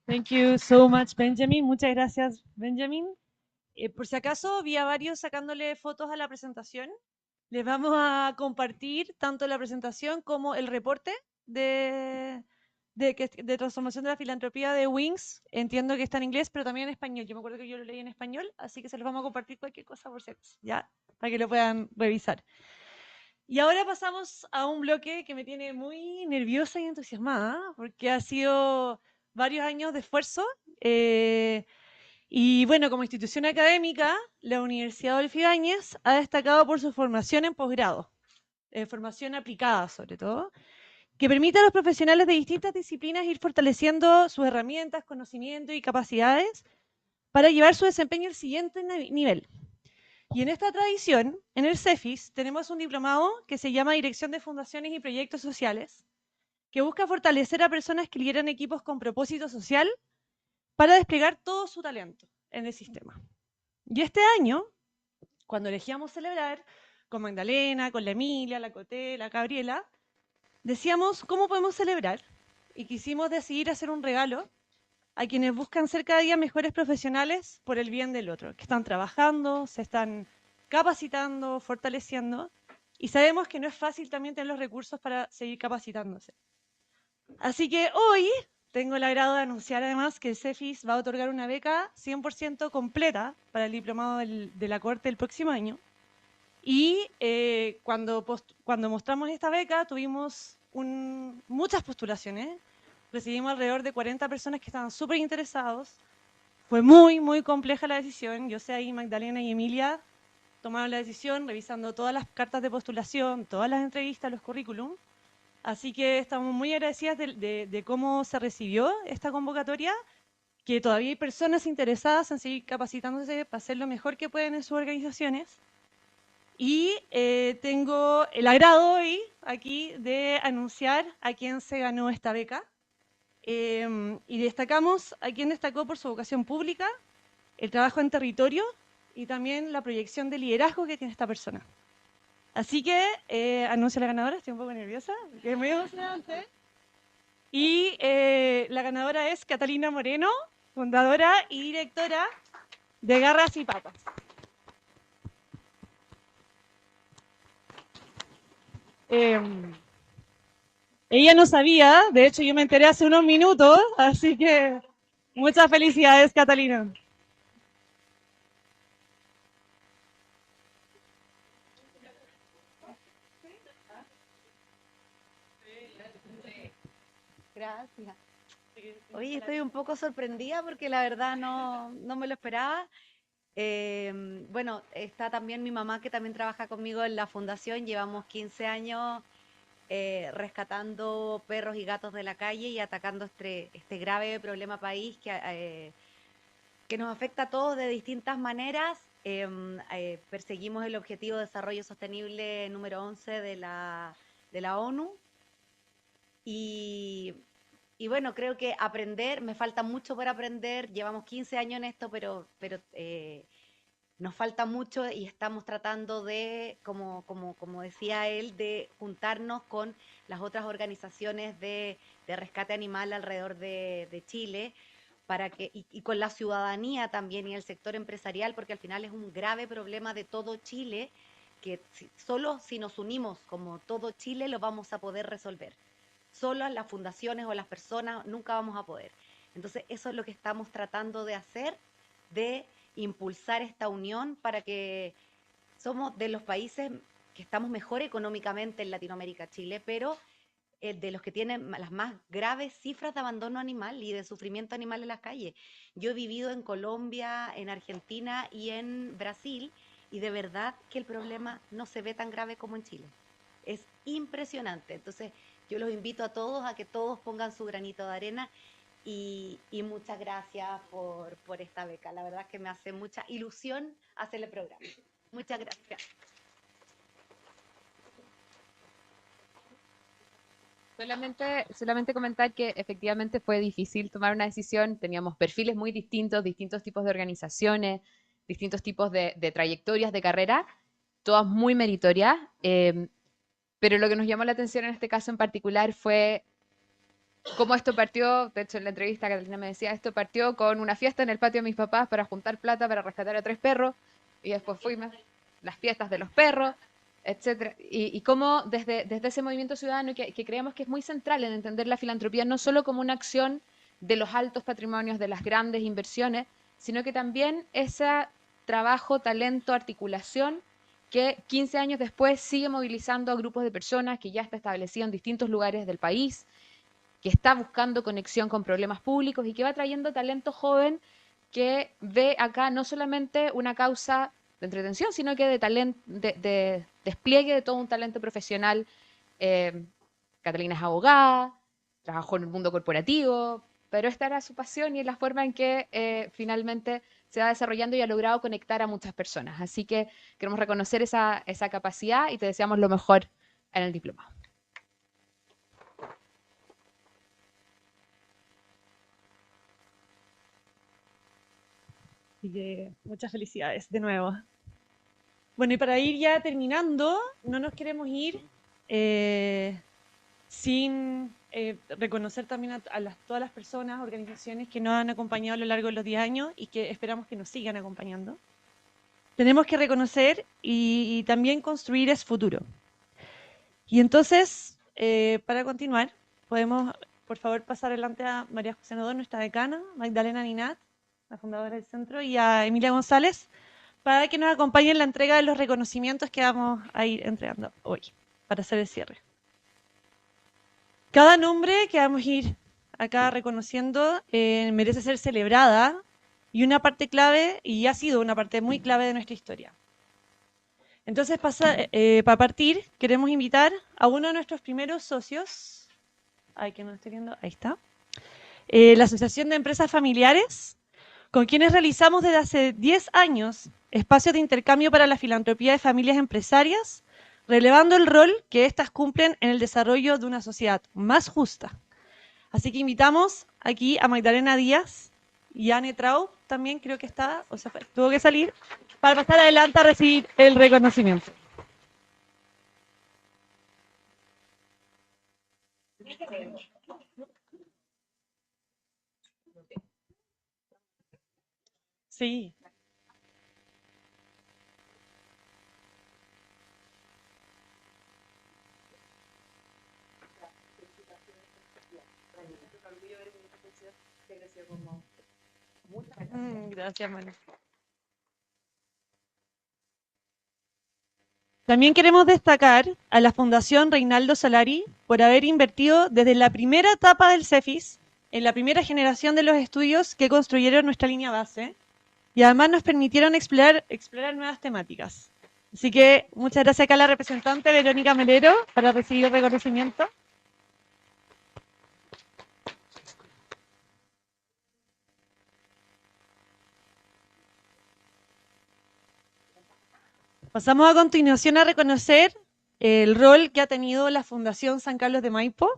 Thank you so much, Benjamin. Muchas gracias, Benjamin. Por si acaso, vi a varios sacándole fotos a la presentación. Les vamos a compartir tanto la presentación como el reporte de transformación de la filantropía de Wings. Entiendo que está en inglés, pero también en español. Yo me acuerdo que yo lo leí en español, así que se los vamos a compartir cualquier cosa por si acaso, ya, para que lo puedan revisar. Y ahora pasamos a un bloque que me tiene muy nerviosa y entusiasmada, porque ha sido varios años de esfuerzo. Y bueno, como institución académica, la Universidad Adolfo Ibáñez ha destacado por su formación en posgrado, formación aplicada sobre todo, que permite a los profesionales de distintas disciplinas ir fortaleciendo sus herramientas, conocimiento y capacidades para llevar su desempeño al siguiente nivel. Y en esta tradición, en el CEFIS, tenemos un diplomado que se llama Dirección de Fundaciones y Proyectos Sociales, que busca fortalecer a personas que lideran equipos con propósito social para desplegar todo su talento en el sistema. Y este año, cuando elegíamos celebrar, con Magdalena, con la Emilia, la Coté, la Gabriela, decíamos cómo podemos celebrar y quisimos decidir hacer un regalo a quienes buscan ser cada día mejores profesionales por el bien del otro, que están trabajando, se están capacitando, fortaleciendo, y sabemos que no es fácil también tener los recursos para seguir capacitándose. Así que hoy tengo el agrado de anunciar además que el CEFIS va a otorgar una beca 100% completa para el diplomado de la Corte el próximo año. Y cuando mostramos esta beca tuvimos muchas postulaciones. Recibimos alrededor de 40 personas que estaban súper interesados. Fue muy, muy compleja la decisión. Yo sé ahí Magdalena y Emilia tomaron la decisión revisando todas las cartas de postulación, todas las entrevistas, los currículum. Así que estamos muy agradecidas de cómo se recibió esta convocatoria, que todavía hay personas interesadas en seguir capacitándose para hacer lo mejor que pueden en sus organizaciones. Y tengo el agrado hoy aquí de anunciar a quién se ganó esta beca. Y destacamos a quien destacó por su vocación pública, el trabajo en territorio y también la proyección de liderazgo que tiene esta persona. Así que anuncio a la ganadora, estoy un poco nerviosa, porque es muy emocionante. Y la ganadora es Catalina Moreno, fundadora y directora de Garras y Papas. Ella no sabía, de hecho yo me enteré hace unos minutos, así que muchas felicidades, Catalina. Gracias. Oye, estoy un poco sorprendida porque la verdad no me lo esperaba. Bueno, está también mi mamá que también trabaja conmigo en la fundación. Llevamos 15 años rescatando perros y gatos de la calle y atacando este grave problema país que nos afecta a todos de distintas maneras. Perseguimos el Objetivo de Desarrollo Sostenible número 11 de la ONU. Y bueno, creo que me falta mucho por aprender. Llevamos 15 años en esto, pero nos falta mucho y estamos tratando de, como decía él, de juntarnos con las otras organizaciones de rescate animal alrededor de Chile y con la ciudadanía también y el sector empresarial, porque al final es un grave problema de todo Chile, que solo si nos unimos como todo Chile lo vamos a poder resolver. Solas las fundaciones o las personas nunca vamos a poder. Entonces eso es lo que estamos tratando de hacer, de impulsar esta unión para que somos de los países que estamos mejor económicamente en Latinoamérica, Chile, pero de los que tienen las más graves cifras de abandono animal y de sufrimiento animal en las calles. Yo he vivido en Colombia, en Argentina y en Brasil, y de verdad que el problema no se ve tan grave como en Chile. Es impresionante. Entonces, yo los invito a todos a que todos pongan su granito de arena y muchas gracias por esta beca. La verdad es que me hace mucha ilusión hacer el programa. Muchas gracias. Solamente comentar que efectivamente fue difícil tomar una decisión. Teníamos perfiles muy distintos, distintos tipos de organizaciones, distintos tipos de trayectorias de carrera, todas muy meritorias. Pero lo que nos llamó la atención en este caso en particular fue cómo esto partió. De hecho, en la entrevista Catalina me decía, esto partió con una fiesta en el patio de mis papás para juntar plata para rescatar a 3 perros, y después fuimos las fiestas de los perros, etcétera. Y cómo desde ese movimiento ciudadano que creemos que es muy central en entender la filantropía no solo como una acción de los altos patrimonios, de las grandes inversiones, sino que también ese trabajo, talento, articulación que 15 años después sigue movilizando a grupos de personas que ya está establecido en distintos lugares del país, que está buscando conexión con problemas públicos y que va trayendo talento joven que ve acá no solamente una causa de entretención, sino que de despliegue de todo un talento profesional. Catalina es abogada, trabajó en el mundo corporativo, pero esta era su pasión y es la forma en que finalmente se va desarrollando y ha logrado conectar a muchas personas. Así que queremos reconocer esa capacidad y te deseamos lo mejor en el diplomado. Así que muchas felicidades de nuevo. Bueno, y para ir ya terminando, no nos queremos ir sin reconocer también a todas las personas, organizaciones que nos han acompañado a lo largo de los 10 años y que esperamos que nos sigan acompañando. Tenemos que reconocer y también construir ese futuro. Y entonces, para continuar, podemos, por favor, pasar adelante a María José Nodón, nuestra decana, Magdalena Ninat, la fundadora del centro, y a Emilia González, para que nos acompañen en la entrega de los reconocimientos que vamos a ir entregando hoy, para hacer el cierre. Cada nombre que vamos a ir acá reconociendo merece ser celebrada y una parte clave, y ha sido una parte muy clave de nuestra historia. Entonces, para partir, queremos invitar a uno de nuestros primeros socios, que no estoy viendo, ahí está, la Asociación de Empresas Familiares, con quienes realizamos desde hace 10 años espacios de intercambio para la filantropía de familias empresarias, relevando el rol que éstas cumplen en el desarrollo de una sociedad más justa. Así que invitamos aquí a Magdalena Díaz y a Anne Traub, también creo que está, o sea, tuvo que salir, para pasar adelante a recibir el reconocimiento. Sí. Gracias, Manu. También queremos destacar a la Fundación Reinaldo Solari por haber invertido desde la primera etapa del CEFIS en la primera generación de los estudios que construyeron nuestra línea base y además nos permitieron explorar nuevas temáticas. Así que muchas gracias acá a la representante Verónica Melero para recibir el reconocimiento. Pasamos a continuación a reconocer el rol que ha tenido la Fundación San Carlos de Maipo.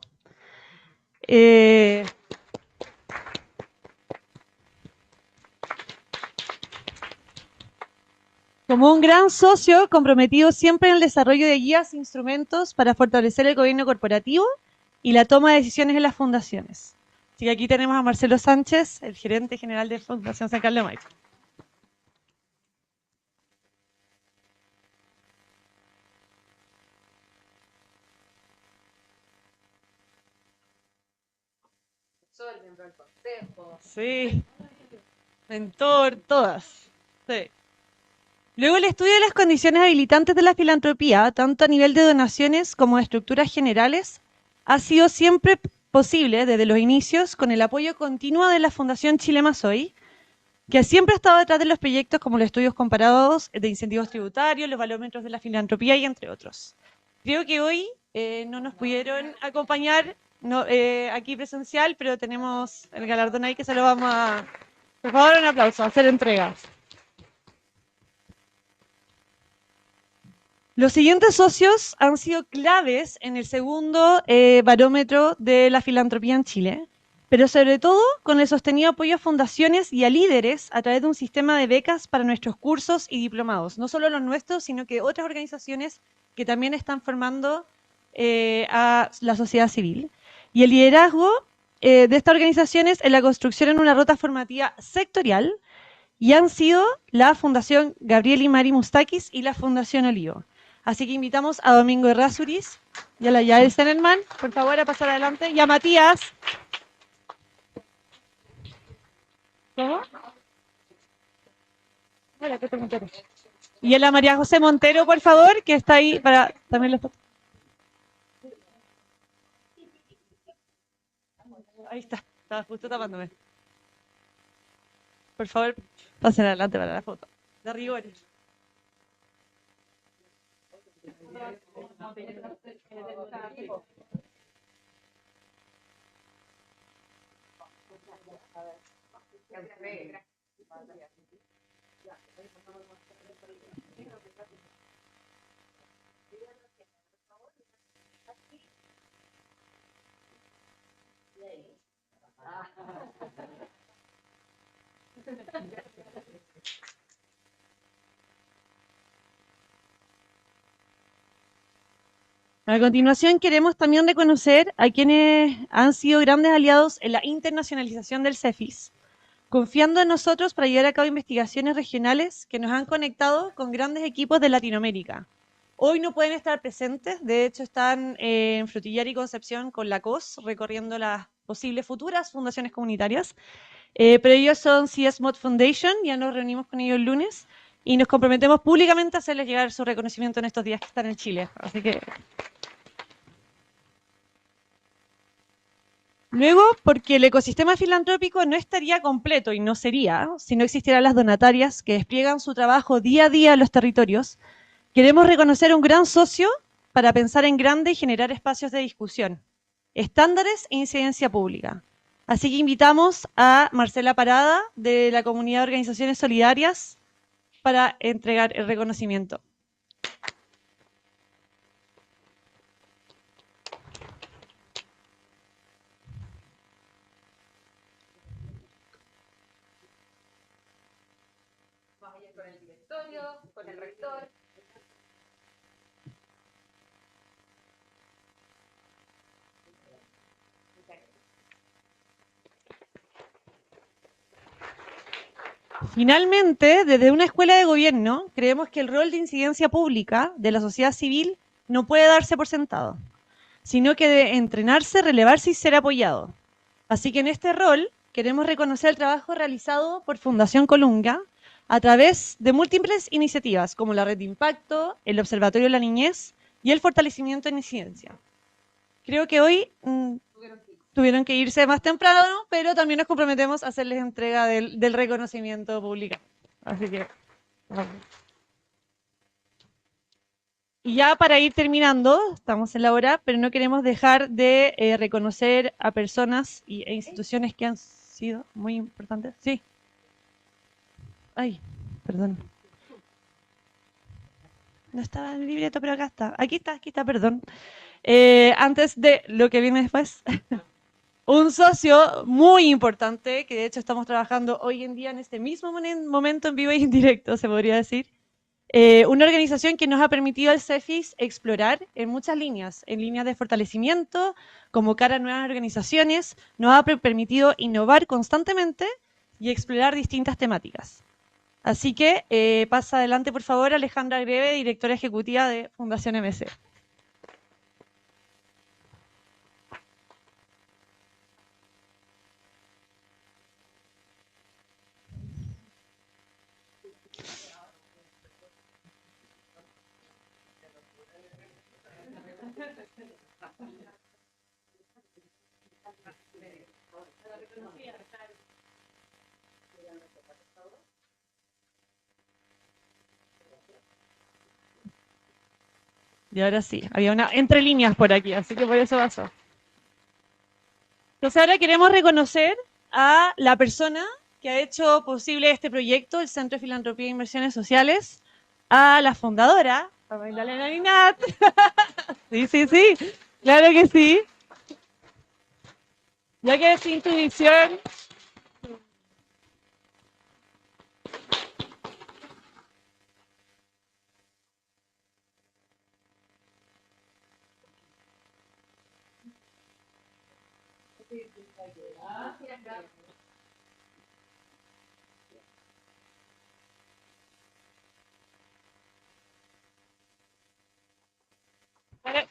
Como un gran socio comprometido siempre en el desarrollo de guías e instrumentos para fortalecer el gobierno corporativo y la toma de decisiones en las fundaciones. Así que aquí tenemos a Marcelo Sánchez, el gerente general de Fundación San Carlos de Maipo. Soy miembro del consejo. Sí, mentor, todas. Sí. Luego el estudio de las condiciones habilitantes de la filantropía, tanto a nivel de donaciones como de estructuras generales, ha sido siempre posible desde los inicios con el apoyo continuo de la Fundación Chile Más Hoy, que siempre ha estado detrás de los proyectos como los estudios comparados de incentivos tributarios, los valómetros de la filantropía y entre otros. Creo que hoy no nos pudieron acompañar aquí presencial, pero tenemos el galardón ahí que se lo vamos a... Por favor, un aplauso, a hacer entrega. Los siguientes socios han sido claves en el segundo barómetro de la filantropía en Chile, pero sobre todo con el sostenido apoyo a fundaciones y a líderes a través de un sistema de becas para nuestros cursos y diplomados, no solo los nuestros, sino que otras organizaciones que también están formando a la sociedad civil. Y el liderazgo de estas organizaciones en la construcción en una ruta formativa sectorial y han sido la Fundación Gabriel y Mari Mustakis y la Fundación Olivo. Así que invitamos a Domingo Errázuriz y a la Yael Senelman, por favor, a pasar adelante. Y a Matías. ¿Cómo? Hola, Pepe Montero. Y a la María José Montero, por favor, que está ahí para también los... Ahí está, estaba justo tapándome. Por favor, pasen adelante para la foto. De rigores. A continuación queremos también reconocer a quienes han sido grandes aliados en la internacionalización del CEFIS, confiando en nosotros para llevar a cabo investigaciones regionales que nos han conectado con grandes equipos de Latinoamérica. Hoy no pueden estar presentes, de hecho están en Frutillar y Concepción con la COS, recorriendo las posibles futuras fundaciones comunitarias, pero ellos son CS Mod Foundation, ya nos reunimos con ellos el lunes y nos comprometemos públicamente a hacerles llegar su reconocimiento en estos días que están en Chile. Así que... Luego, porque el ecosistema filantrópico no estaría completo y no sería si no existieran las donatarias que despliegan su trabajo día a día en los territorios, queremos reconocer a un gran socio para pensar en grande y generar espacios de discusión, estándares e incidencia pública. Así que invitamos a Marcela Parada, de la Comunidad de Organizaciones Solidarias, para entregar el reconocimiento. Vamos a ir con el directorio, con el rector. Finalmente, desde una escuela de gobierno, creemos que el rol de incidencia pública de la sociedad civil no puede darse por sentado, sino que debe entrenarse, relevarse y ser apoyado. Así que en este rol queremos reconocer el trabajo realizado por Fundación Colunga a través de múltiples iniciativas como la Red de Impacto, el Observatorio de la Niñez y el fortalecimiento en incidencia. Creo que hoy tuvieron que irse más temprano, pero también nos comprometemos a hacerles entrega del reconocimiento público. Así que... Y ya para ir terminando, estamos en la hora, pero no queremos dejar de reconocer a personas e instituciones que han sido muy importantes. Sí. Ay, perdón. No estaba en el libreto, pero acá está. Aquí está, perdón. Antes de lo que viene después, un socio muy importante, que de hecho estamos trabajando hoy en día en este mismo momento en vivo y en directo, se podría decir. Una organización que nos ha permitido al CEFIS explorar en muchas líneas, en líneas de fortalecimiento, convocar a nuevas organizaciones, nos ha permitido innovar constantemente y explorar distintas temáticas. Así que pasa adelante, por favor, Alejandra Greve, directora ejecutiva de Fundación MC. Y ahora sí, había una entre líneas por aquí, así que por eso pasó. Entonces ahora queremos reconocer a la persona que ha hecho posible este proyecto, el Centro de Filantropía e Inversiones Sociales, a la fundadora, a Magdalena Linat. Sí, claro que sí. Ya que es su intuición.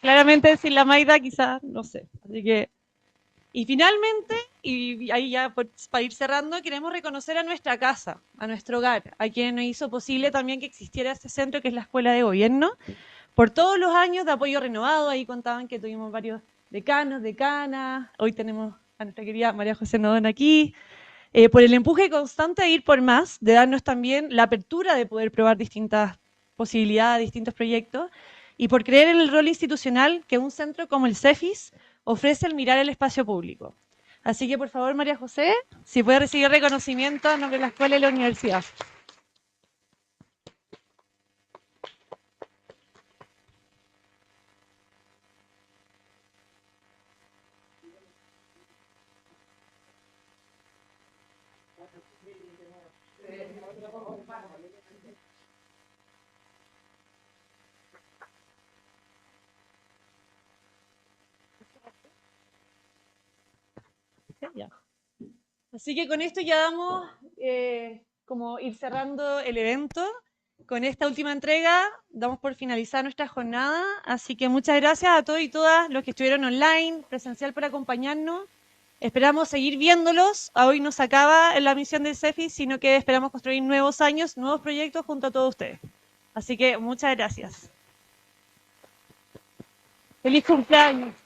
Claramente sin la Maida quizás, no sé. Así que, y finalmente, y ahí ya para ir cerrando, queremos reconocer a nuestra casa, a nuestro hogar, a quien nos hizo posible también que existiera este centro que es la Escuela de Gobierno, por todos los años de apoyo renovado. Ahí contaban que tuvimos varios decanos, decanas, hoy tenemos a nuestra querida María José Nodón aquí, por el empuje constante de ir por más, de darnos también la apertura de poder probar distintas posibilidades, distintos proyectos, y por creer en el rol institucional que un centro como el CEFIS ofrece al mirar el espacio público. Así que, por favor, María José, si puede recibir reconocimiento a nombre de la escuela y la universidad. Ya. Así que con esto ya damos como ir cerrando el evento. Con esta última entrega damos por finalizar nuestra jornada. Así que muchas gracias a todos y todas los que estuvieron online, presencial, por acompañarnos. Esperamos seguir viéndolos. Hoy no se acaba la misión del CEFIS, sino que esperamos construir nuevos años, nuevos proyectos junto a todos ustedes. Así que muchas gracias. ¡Feliz cumpleaños!